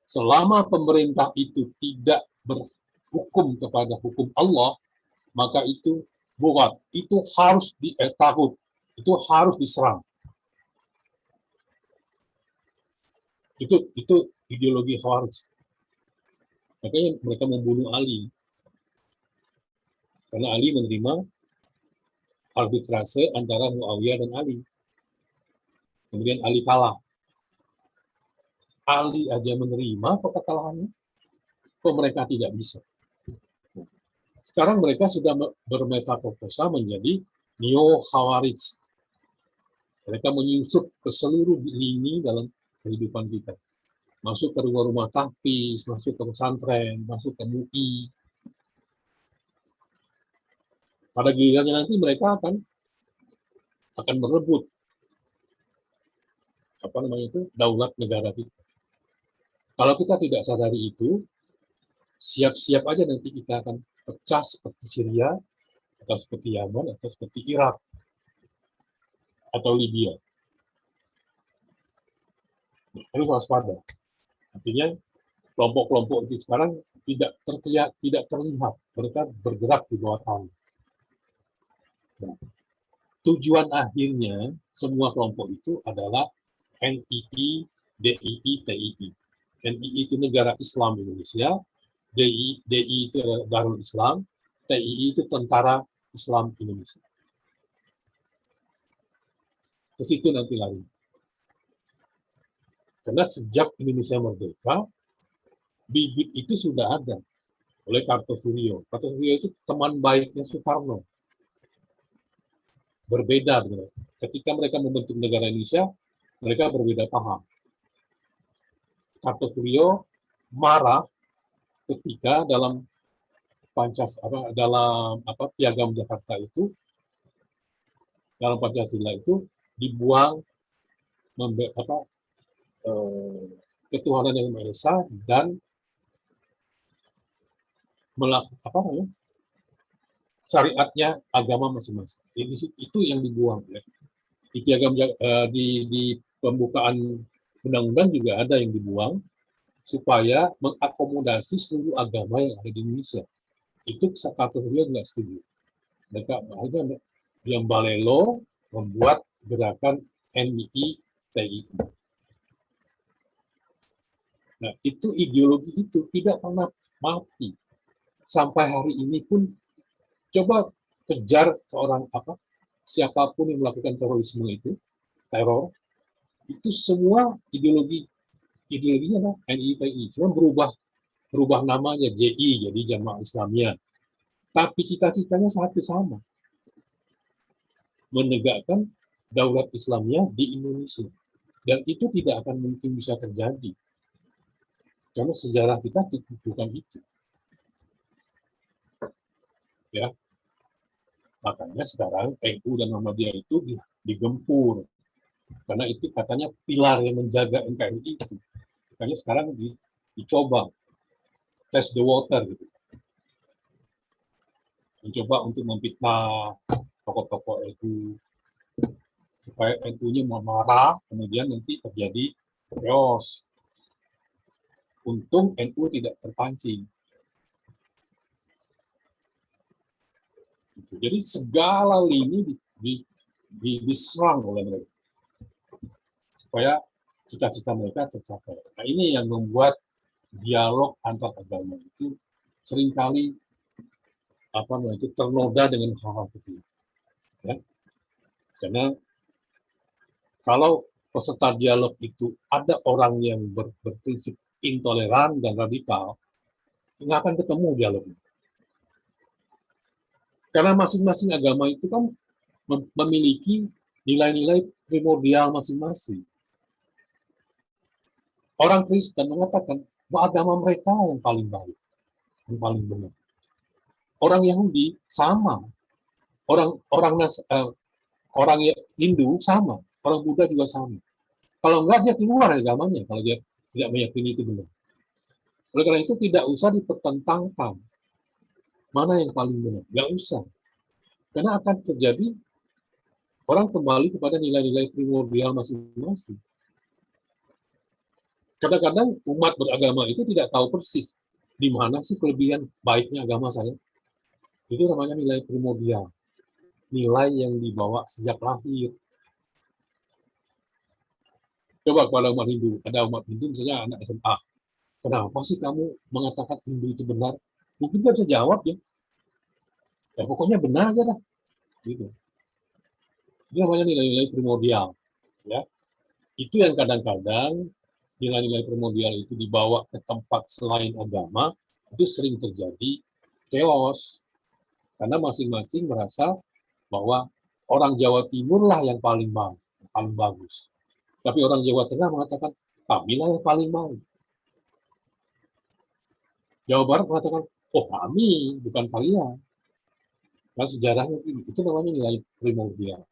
Selama pemerintah itu tidak berhukum kepada hukum Allah, maka itu bukan, itu harus ditakut, itu harus diserang. Itu ideologi Khawarij. Makanya mereka membunuh Ali. Karena Ali menerima arbitrase antara Muawiyah dan Ali. Kemudian Ali kalah. Ali aja menerima kekalahannya, kok mereka tidak bisa. Sekarang mereka sudah bermetamorfosa menjadi neo-Khawarij. Mereka menyusup ke seluruh lini dalam kehidupan kita. Masuk ke rumah-rumah tahfiz, masuk ke pesantren, masuk ke MUI. Pada gilirannya nanti mereka akan merebut daulat negara kita. Kalau kita tidak sadari itu, siap-siap aja nanti kita akan pecah seperti Syria, atau seperti Yaman, atau seperti Irak, atau Libya. Harus waspada. Artinya kelompok-kelompok itu sekarang tidak terlihat, mereka bergerak di bawah tanah. Nah, tujuan akhirnya semua kelompok itu adalah NII, DII, TII. NII itu Negara Islam Indonesia, DII itu Darul Islam, TII itu Tentara Islam Indonesia. Ke situ nanti lari. Karena sejak Indonesia merdeka, bibit itu sudah ada oleh Kartosuryo. Kartosuryo itu teman baiknya Soekarno. Berbeda dengan ketika mereka membentuk negara Indonesia, mereka berbeda paham. Kartosuryo marah ketika dalam Piagam Jakarta itu, dalam Pancasila itu dibuang ketuhanan yang Maha Esa dan syariatnya agama masing-masing. Itu yang dibuang. Ya. Di piagam di pembukaan undang-undang juga ada yang dibuang supaya mengakomodasi seluruh agama yang ada di Indonesia. Itu Kartosuryo nggak setuju. Mereka akhirnya yang balelo membuat gerakan NII TII. Nah, itu ideologi itu tidak pernah mati. Sampai hari ini pun coba kejar siapapun yang melakukan terorisme itu, teror, itu semua ideologinya adalah NII TII. Cuma berubah namanya JI jadi Jamaah Islamiyah. Tapi cita-citanya satu sama. Menegakkan daulat Islamiyah di Indonesia. Dan itu tidak akan mungkin bisa terjadi. Karena sejarah kita bukan itu. Ya. Makanya sekarang NU dan Muhammadiyah itu digempur. Karena itu katanya pilar yang menjaga NKRI itu. Makanya sekarang dicoba test the water gitu. Mencoba untuk memfitnah tokoh-tokoh NU supaya NU-nya marah, kemudian nanti terjadi chaos. Untung NU tidak terpancing. Jadi segala lini diserang oleh mereka supaya cita-cita mereka tercapai. Nah, ini yang membuat dialog antar agama itu seringkali ternoda dengan hal-hal seperti itu. Ya. Karena kalau peserta dialog itu ada orang yang berprinsip intoleran dan radikal, nggak akan ketemu dialognya. Karena masing-masing agama itu kan memiliki nilai-nilai primordial masing-masing. Orang Kristen mengatakan bahwa agama mereka yang paling baik, yang paling benar. Orang Yahudi sama, orang Hindu sama, orang Buddha juga sama. Kalau enggak dia keluar dari agamanya kalau dia tidak meyakini itu benar. Oleh karena itu tidak usah dipertentangkan. mana yang paling benar. Nggak usah. Karena akan terjadi orang kembali kepada nilai-nilai primordial masing-masing. Kadang-kadang umat beragama itu tidak tahu persis di mana sih kelebihan baiknya agama saya. Itu namanya nilai primordial. Nilai yang dibawa sejak lahir. Coba kepada umat Hindu, ada umat Hindu misalnya anak SMA. Kenapa sih kamu mengatakan Hindu itu benar? Mungkin dia bisa jawab ya. Ya pokoknya benar aja dah. Gitu. Itu namanya nilai-nilai primordial. Ya. Itu yang kadang-kadang nilai-nilai primordial itu dibawa ke tempat selain agama, itu sering terjadi chaos. Karena masing-masing merasa bahwa orang Jawa Timur lah yang paling bagus. Tapi orang Jawa Tengah mengatakan, kamilah yang paling baik. Jawa Barat mengatakan, oh kami, bukan kalian. Dan sejarahnya itu namanya nilai primordial.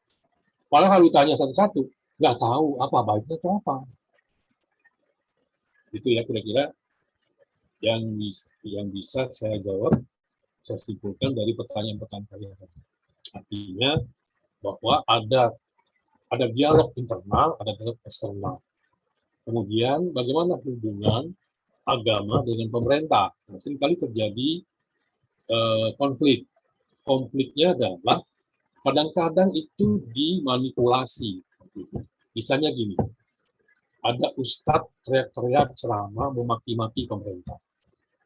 Padahal kalau ditanya satu-satu, nggak tahu apa baiknya itu apa. Itu ya kira-kira yang bisa saya jawab, saya simpulkan dari pertanyaan-pertanyaan kalian. Artinya bahwa ada dialog internal, ada dialog eksternal. Kemudian bagaimana hubungan agama dengan pemerintah? Nah, seringkali terjadi konflik. Konfliknya adalah kadang-kadang itu dimanipulasi. Misalnya gini, ada ustadz teriak-teriak ceramah memaki-maki pemerintah,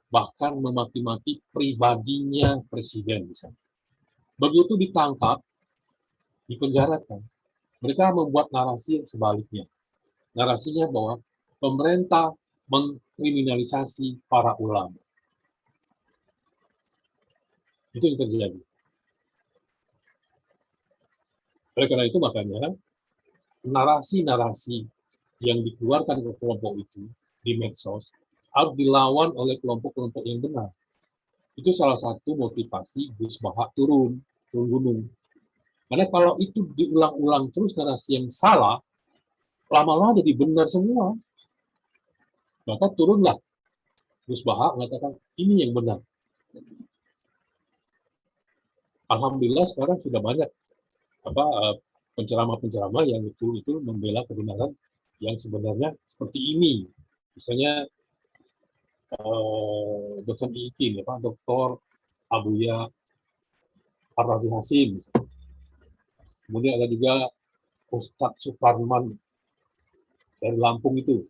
bahkan memaki-maki pribadinya presiden misalnya. Begitu ditangkap, dipenjarakan, mereka membuat narasi yang sebaliknya. Narasinya bahwa pemerintah mengkriminalisasi para ulama. Itu yang terjadi. Oleh karena itu makanya narasi-narasi yang dikeluarkan ke kelompok itu di medsos harus dilawan oleh kelompok-kelompok yang benar. Itu salah satu motivasi Gus Baha turun gunung. Karena kalau itu diulang-ulang terus narasi yang salah, lama-lama jadi benar semua. Maka turunlah Gus Baha mengatakan ini yang benar. Alhamdulillah sekarang sudah banyak penceramah-penceramah yang itu membela kebenaran yang sebenarnya seperti ini. Misalnya dosen IIKIN, Dr. Abuya Ar-Razi Hasim. Kemudian ada juga Ustadz Suparman dari Lampung itu.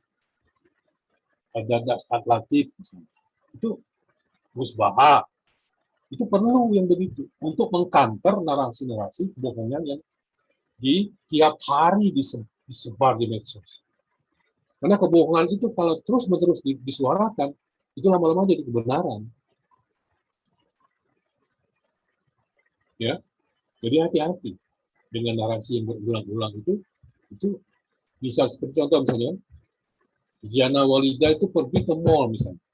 Ada Ustadz Latif. Itu Gus Baha. Itu perlu yang begitu untuk mengkanter narasi-narasi kebohongan yang di tiap hari disebar di medsos. Karena kebohongan itu kalau terus-menerus disuarakan, itu lama-lama jadi kebenaran. Ya, jadi hati-hati dengan narasi yang berulang-ulang itu bisa seperti contoh misalnya, Jana Walida itu pergi ke mall misalnya.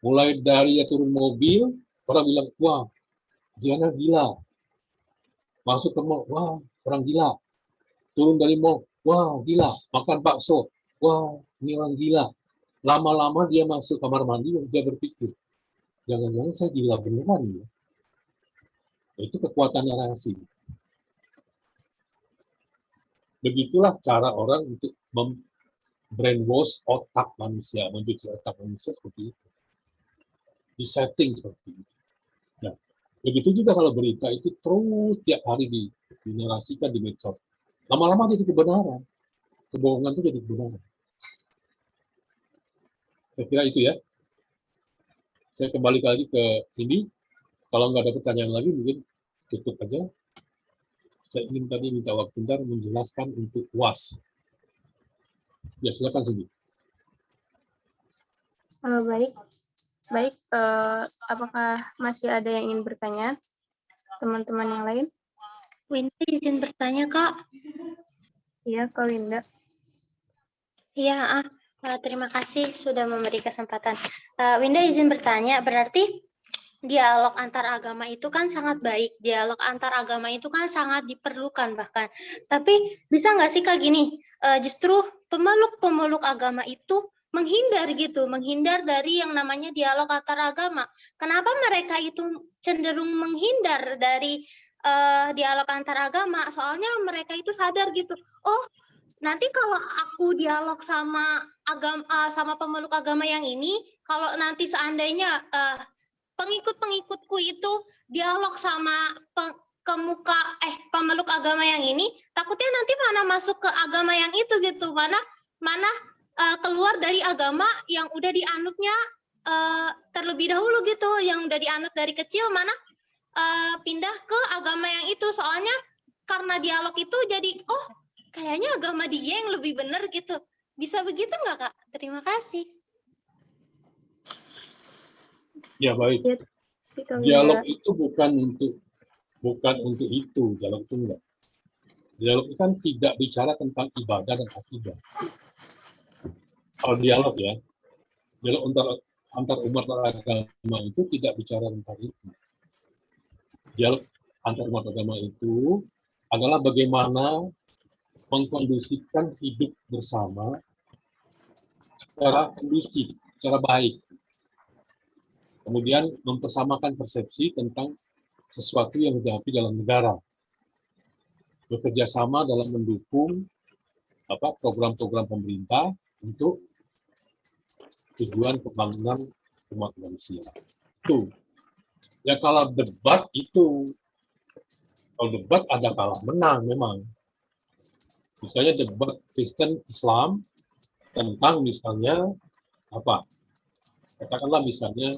Mulai dari turun mobil, orang bilang, wah, Jana gila. Masuk ke mall, wah, orang gila. Turun dari mall, wah, gila. Makan bakso, wah, ini orang gila. Lama-lama dia masuk kamar mandi, dia berpikir, jangan-jangan saya gila beneran ya. Itu kekuatan narasi. Begitulah cara orang untuk brainwash otak manusia, mencuci otak manusia seperti itu. Disetting seperti itu. Nah, begitu juga kalau berita itu terus tiap hari dinarasikan di medsos. Lama-lama jadi kebenaran. Kebohongan itu jadi kebenaran. Saya kira itu ya. Saya kembali lagi ke sini. Kalau nggak ada pertanyaan lagi, mungkin tutup aja. Saya ingin tadi minta waktu bentar menjelaskan untuk UAS. Ya, silakan Cindy. Baik. Apakah masih ada yang ingin bertanya? Teman-teman yang lain? Winda izin bertanya, Kak. Iya, Kak Winda. Iya, terima kasih sudah memberi kesempatan. Winda izin bertanya, berarti dialog antar agama itu kan sangat baik. Dialog antar agama itu kan sangat diperlukan bahkan. Tapi bisa nggak sih Kak gini, justru pemeluk-pemeluk agama itu menghindar gitu, menghindar dari yang namanya dialog antar agama. Kenapa mereka itu cenderung menghindar dari dialog antar agama? Soalnya mereka itu sadar gitu, oh nanti kalau aku dialog sama sama pemeluk agama yang ini, kalau nanti seandainya pengikut-pengikutku itu dialog sama pemeluk agama yang ini, takutnya nanti mana masuk ke agama yang itu gitu, mana keluar dari agama yang udah dianutnya terlebih dahulu gitu, yang udah dianut dari kecil, mana pindah ke agama yang itu. Soalnya karena dialog itu jadi, oh kayaknya agama dia yang lebih benar gitu. Bisa begitu nggak, Kak? Terima kasih. Ya baik. Dialog itu bukan untuk itu, dialog itu enggak. Dialog itu kan tidak bicara tentang ibadah dan akidah. Kalau dialog ya, dialog antar umat beragama itu tidak bicara tentang itu. Dialog antar umat agama itu adalah bagaimana mengkondusifkan hidup bersama secara kondusif, secara baik. Kemudian mempersamakan persepsi tentang sesuatu yang dihadapi dalam negara. Bekerja sama dalam mendukung program-program pemerintah untuk tujuan pembangunan umat manusia. Itu. Ya kalau debat ada kalah menang memang. Misalnya debat Kristen Islam tentang misalnya katakanlah misalnya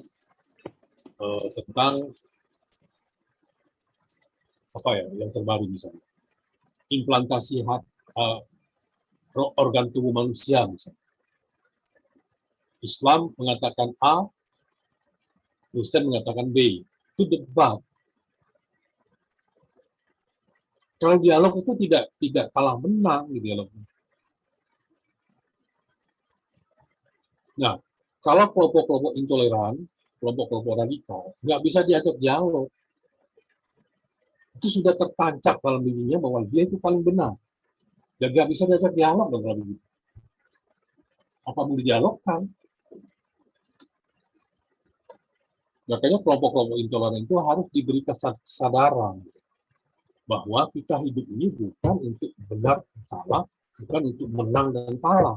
tentang yang terbaru misalnya implantasi organ tubuh manusia misalnya. Islam mengatakan A, Kristen mengatakan B. Itu debat. Kalau dialog itu tidak kalah menang di dialog. Nah, kalau kelompok-kelompok intoleran, kelompok-kelompok radikal, nggak bisa diajak dialog. Itu sudah tertancap dalam dirinya bahwa dia itu paling benar. Dan nggak bisa diajak dialog dalam begitu. Apa mau didialogkan? Makanya kelompok-kelompok intoleran itu harus diberi kesadaran bahwa kita hidup ini bukan untuk benar dan salah, bukan untuk menang dan kalah.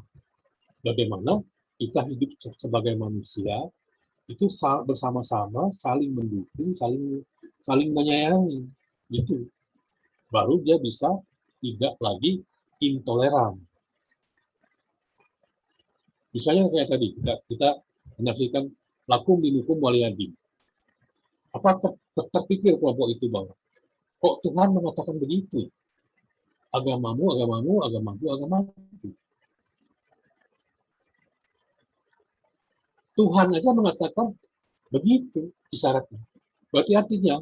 Bagaimana kita hidup sebagai manusia itu bersama-sama, saling mendukung, saling menyayangi. Itu baru dia bisa tidak lagi intoleran. Misalnya kayak tadi kita menyaksikan lakum dinukum waliyadin. Apa terpikir kelompok itu bahwa kok Tuhan mengatakan begitu? Agamamu. Tuhan aja mengatakan begitu isyaratnya. Berarti artinya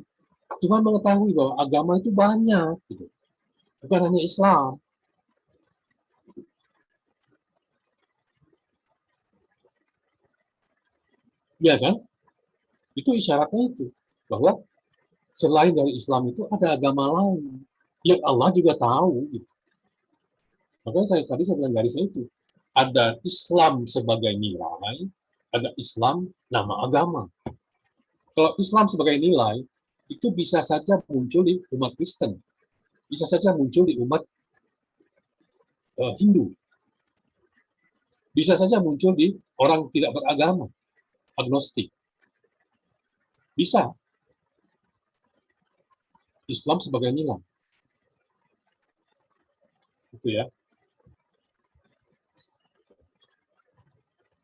Tuhan mengetahui bahwa agama itu banyak, gitu. Bukan hanya Islam. Ya kan? Itu isyaratnya itu. Bahwa selain dari Islam itu ada agama lain. Yang Allah juga tahu. Gitu. Makanya tadi saya bilang garisnya itu. Ada Islam sebagai nilai, ada Islam nama agama. Kalau Islam sebagai nilai, itu bisa saja muncul di umat Kristen. Bisa saja muncul di umat Hindu. Bisa saja muncul di orang tidak beragama. Agnostik. Bisa. Islam sebagai nilai. Itu ya.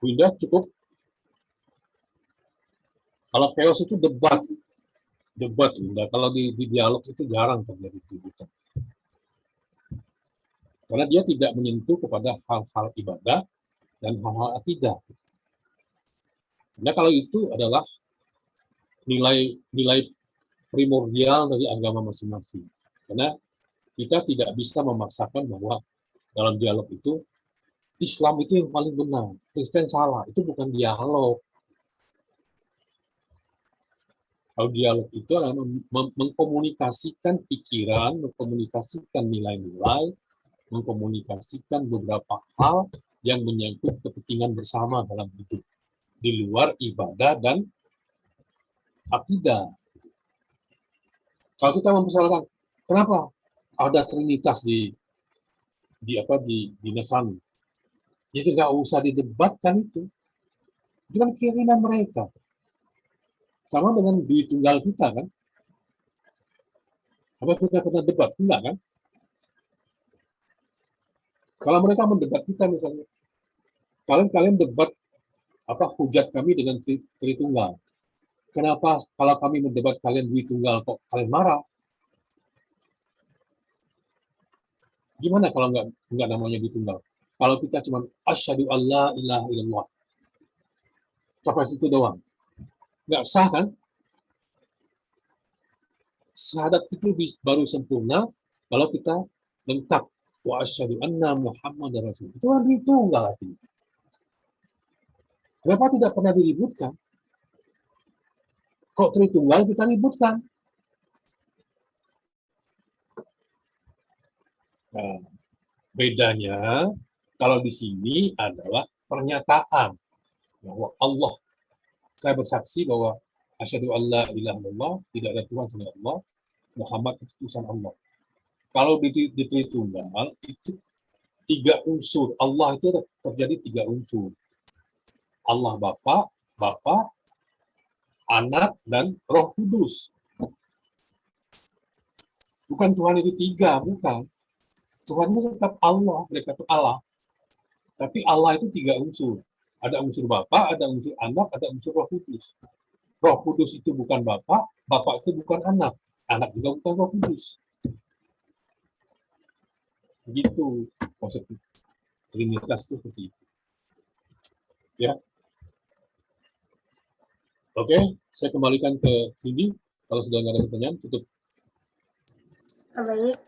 Winda cukup. Kalau chaos itu debat, Winda. Kalau di dialog itu jarang terjadi itu. Karena dia tidak menyentuh kepada hal-hal ibadah dan hal-hal akidah. Nah, kalau itu adalah nilai primordial dari agama masing-masing. Karena kita tidak bisa memaksakan bahwa dalam dialog itu Islam itu yang paling benar, Kristen salah. Itu bukan dialog. Kalau dialog itu adalah mengkomunikasikan pikiran, mengkomunikasikan nilai-nilai, mengkomunikasikan beberapa hal yang menyangkut kepentingan bersama dalam hidup, di luar ibadah dan akidah. Kalau kita mempersoalkan, kenapa ada trinitas di Nasrani? Jadi nggak usah didebatkan itu. Itu kan keinginan mereka. Sama dengan duit tunggal kita kan. Apa kita pernah debat? Enggak kan? Kalau mereka mendebat kita misalnya, kalian debat hujat kami dengan Tritunggal. Kenapa kalau kami mendebat kalian duit tunggal kok kalian marah? Gimana kalau nggak namanya duit tunggal? Kalau kita cuma asyhadu alla ilaha illallah, sampai situ doang, nggak sah kan? Syahadat itu baru sempurna kalau kita lengkap wa asyhadu anna Muhammadar Rasul. Itu kan duit tunggal artinya. Kenapa tidak pernah diributkan? Kok Tritunggal kita ributkan? Nah, bedanya kalau di sini adalah pernyataan bahwa Allah, saya bersaksi bahwa asyhadu alla ilaha illallah, tidak ada Tuhan selain Allah, Muhammad itu utusan Allah. Kalau di Tritunggal itu 3 unsur. Allah itu terjadi 3 unsur. Allah Bapa, Anak, dan Roh Kudus. Bukan Tuhan itu 3, bukan. Tuhan itu tetap Allah, mereka itu Allah. Tapi Allah itu 3 unsur. Ada unsur Bapa, ada unsur Anak, ada unsur Roh Kudus. Roh Kudus itu bukan Bapa itu bukan Anak juga bukan Roh Kudus. Begitu konsep Trinitas itu seperti itu. Ya. Oke, saya kembalikan ke sini. Kalau sudah nggak ada pertanyaan, tutup. Baik,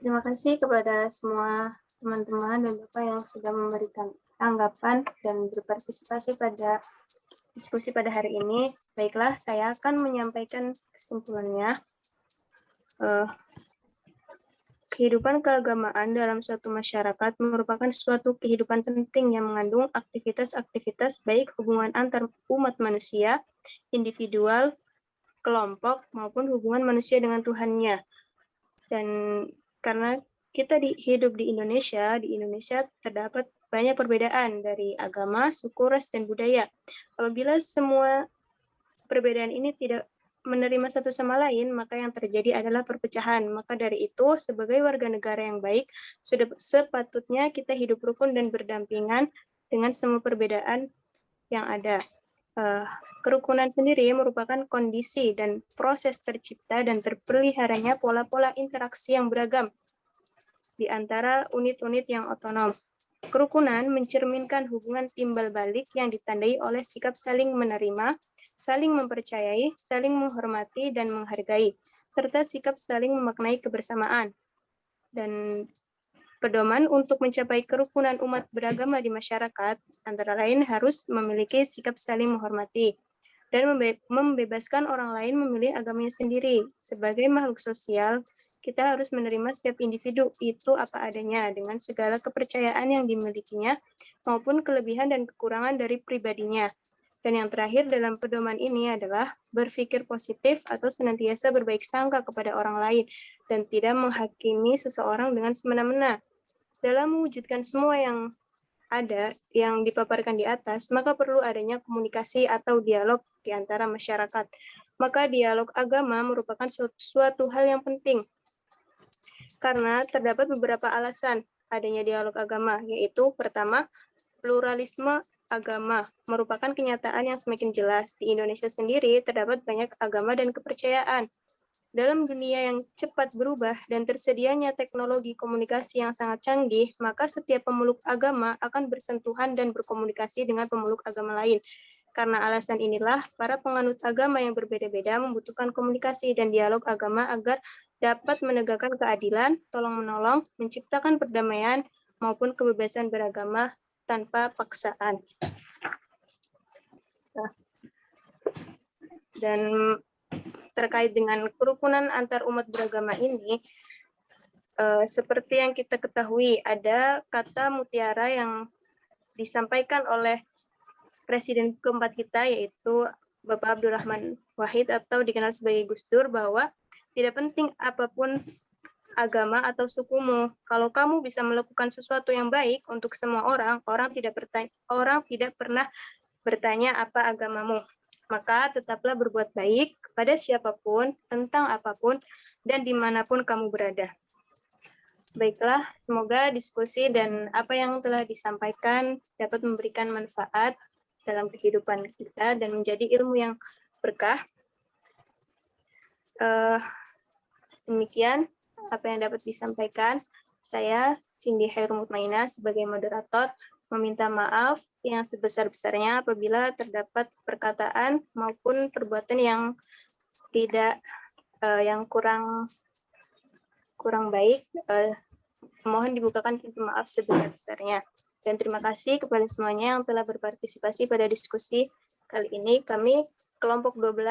terima kasih kepada semua teman-teman dan Bapak yang sudah memberikan tanggapan dan berpartisipasi pada diskusi pada hari ini. Baiklah, saya akan menyampaikan kesimpulannya. Kehidupan keagamaan dalam suatu masyarakat merupakan suatu kehidupan penting yang mengandung aktivitas-aktivitas baik hubungan antar umat manusia, individual, kelompok, maupun hubungan manusia dengan Tuhannya. Dan karena kita hidup di Indonesia terdapat banyak perbedaan dari agama, suku, ras, dan budaya. Apabila semua perbedaan ini tidak menerima satu sama lain, maka yang terjadi adalah perpecahan. Maka dari itu, sebagai warga negara yang baik, sudah sepatutnya kita hidup rukun dan berdampingan dengan semua perbedaan yang ada. Kerukunan sendiri merupakan kondisi dan proses tercipta dan terpeliharanya pola-pola interaksi yang beragam di antara unit-unit yang otonom. Kerukunan mencerminkan hubungan timbal balik yang ditandai oleh sikap saling menerima, saling mempercayai, saling menghormati dan menghargai, serta sikap saling memaknai kebersamaan. Dan pedoman untuk mencapai kerukunan umat beragama di masyarakat, antara lain harus memiliki sikap saling menghormati, dan membebaskan orang lain memilih agamanya sendiri. Sebagai makhluk sosial, kita harus menerima setiap individu itu apa adanya, dengan segala kepercayaan yang dimilikinya, maupun kelebihan dan kekurangan dari pribadinya. Dan yang terakhir dalam pedoman ini adalah berpikir positif atau senantiasa berbaik sangka kepada orang lain, dan tidak menghakimi seseorang dengan semena-mena. Dalam mewujudkan semua yang ada, yang dipaparkan di atas, maka perlu adanya komunikasi atau dialog di antara masyarakat. Maka dialog agama merupakan suatu hal yang penting, karena terdapat beberapa alasan adanya dialog agama, yaitu pertama, pluralisme agama merupakan kenyataan yang semakin jelas. Di Indonesia sendiri terdapat banyak agama dan kepercayaan. Dalam dunia yang cepat berubah dan tersedianya teknologi komunikasi yang sangat canggih, maka setiap pemeluk agama akan bersentuhan dan berkomunikasi dengan pemeluk agama lain. Karena alasan inilah, para penganut agama yang berbeda-beda membutuhkan komunikasi dan dialog agama agar dapat menegakkan keadilan, tolong-menolong, menciptakan perdamaian, maupun kebebasan beragama tanpa paksaan. Dan terkait dengan kerukunan antar umat beragama ini, Seperti yang kita ketahui, ada kata mutiara yang disampaikan oleh Presiden keempat kita, yaitu Bapak Abdurrahman Wahid atau dikenal sebagai Gus Dur, bahwa tidak penting apapun agama atau sukumu, kalau kamu bisa melakukan sesuatu yang baik untuk semua orang, orang tidak pernah bertanya apa agamamu. Maka tetaplah berbuat baik kepada siapapun, tentang apapun, dan dimanapun kamu berada. Baiklah, semoga diskusi dan apa yang telah disampaikan dapat memberikan manfaat dalam kehidupan kita dan menjadi ilmu yang berkah. Demikian apa yang dapat disampaikan. Saya, Cindy Hairul Mutmainah, sebagai moderator, meminta maaf yang sebesar-besarnya apabila terdapat perkataan maupun perbuatan yang tidak yang kurang baik. Mohon dibukakan pintu maaf sebesar-besarnya. Dan terima kasih kepada semuanya yang telah berpartisipasi pada diskusi kali ini. Kami kelompok 12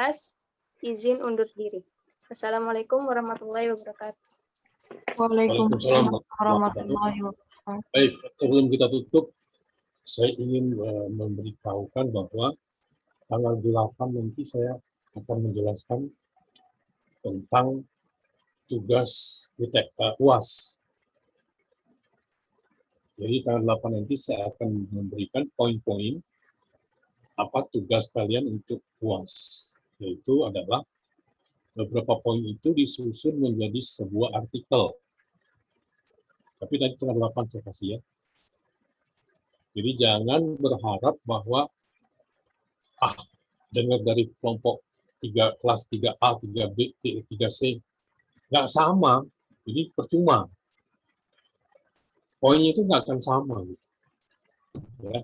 izin undur diri. Assalamualaikum warahmatullahi wabarakatuh. Waalaikumsalam warahmatullahi wabarakatuh. Baik, sebelum kita tutup, saya ingin memberitahukan bahwa tanggal 8 nanti saya akan menjelaskan tentang tugas UAS. Jadi tanggal 8 nanti saya akan memberikan poin-poin apa tugas kalian untuk UAS. Yaitu adalah beberapa poin itu disusun menjadi sebuah artikel. Tapi tadi tanggal 8 saya kasih ya. Jadi jangan berharap bahwa dengar dari kelompok 3 kelas 3A, 3B, 3C nggak sama. Jadi percuma. Poinnya itu nggak akan sama. Gitu. Ya.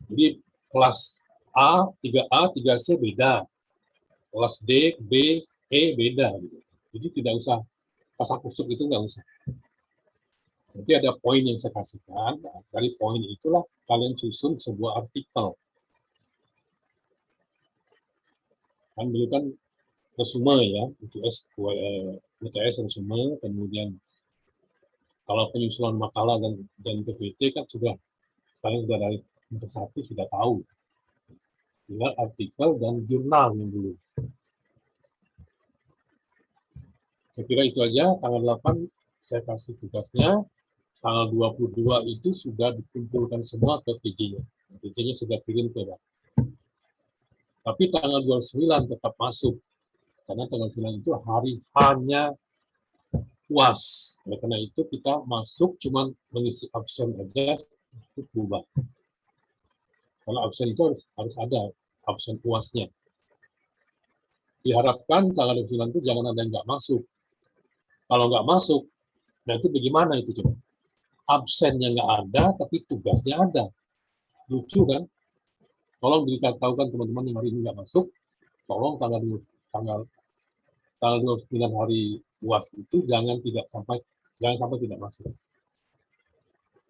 Jadi kelas A, 3A, 3C beda. Kelas D, B, E beda. Gitu. Jadi tidak usah kasak-kusuk itu nggak usah. Nanti ada poin yang saya kasihkan. Dari poin itulah kalian susun sebuah artikel. Kan dulu kan resume ya, UTS resume, kemudian kalau penyusunan makalah dan PPT kan kalian sudah dari untuk satu sudah tahu. Tinggal artikel dan jurnal yang dulu. Saya kira itu aja, tanggal 8 saya kasih tugasnya, tanggal 22 itu sudah dikumpulkan semua ke PJ-nya. PJ-nya sudah kirim ke Bapak. Tapi tanggal 29 tetap masuk, karena tanggal 9 itu hari hanya UAS. Oleh karena itu kita masuk cuma mengisi absen aja untuk berubah. Kalau absen itu harus ada absen UAS-nya. Diharapkan tanggal 29 itu jangan ada yang nggak masuk. Kalau nggak masuk, nah itu bagaimana itu coba? Absennya nggak ada, tapi tugasnya ada. Lucu kan? Tolong diberitahukan teman-teman yang hari ini nggak masuk, tolong tanggal 29 hari UAS itu jangan sampai tidak masuk.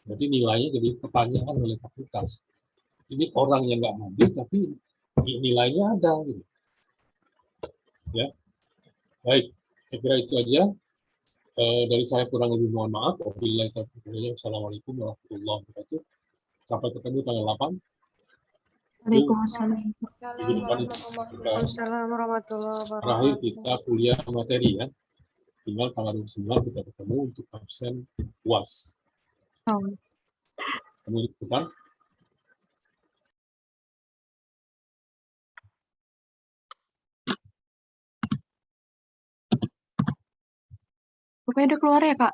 Jadi nilainya jadi pertanyaan oleh fakultas. Ini orang yang nggak hadir tapi nilainya ada. Gitu. Ya, baik. Saya kira itu aja. Dari saya kurang lebih mohon maaf. Wassalamualaikum warahmatullahi wabarakatuh. Sampai ketemu tanggal 8. Waalaikumsalam. Waalaikumsalam warahmatullahi wabarakatuh. Terakhir kita kuliah materi ya. Tinggal tanggal 29 kita ketemu untuk absen UAS. Kemudian depan. Pokoknya udah keluar ya, Kak?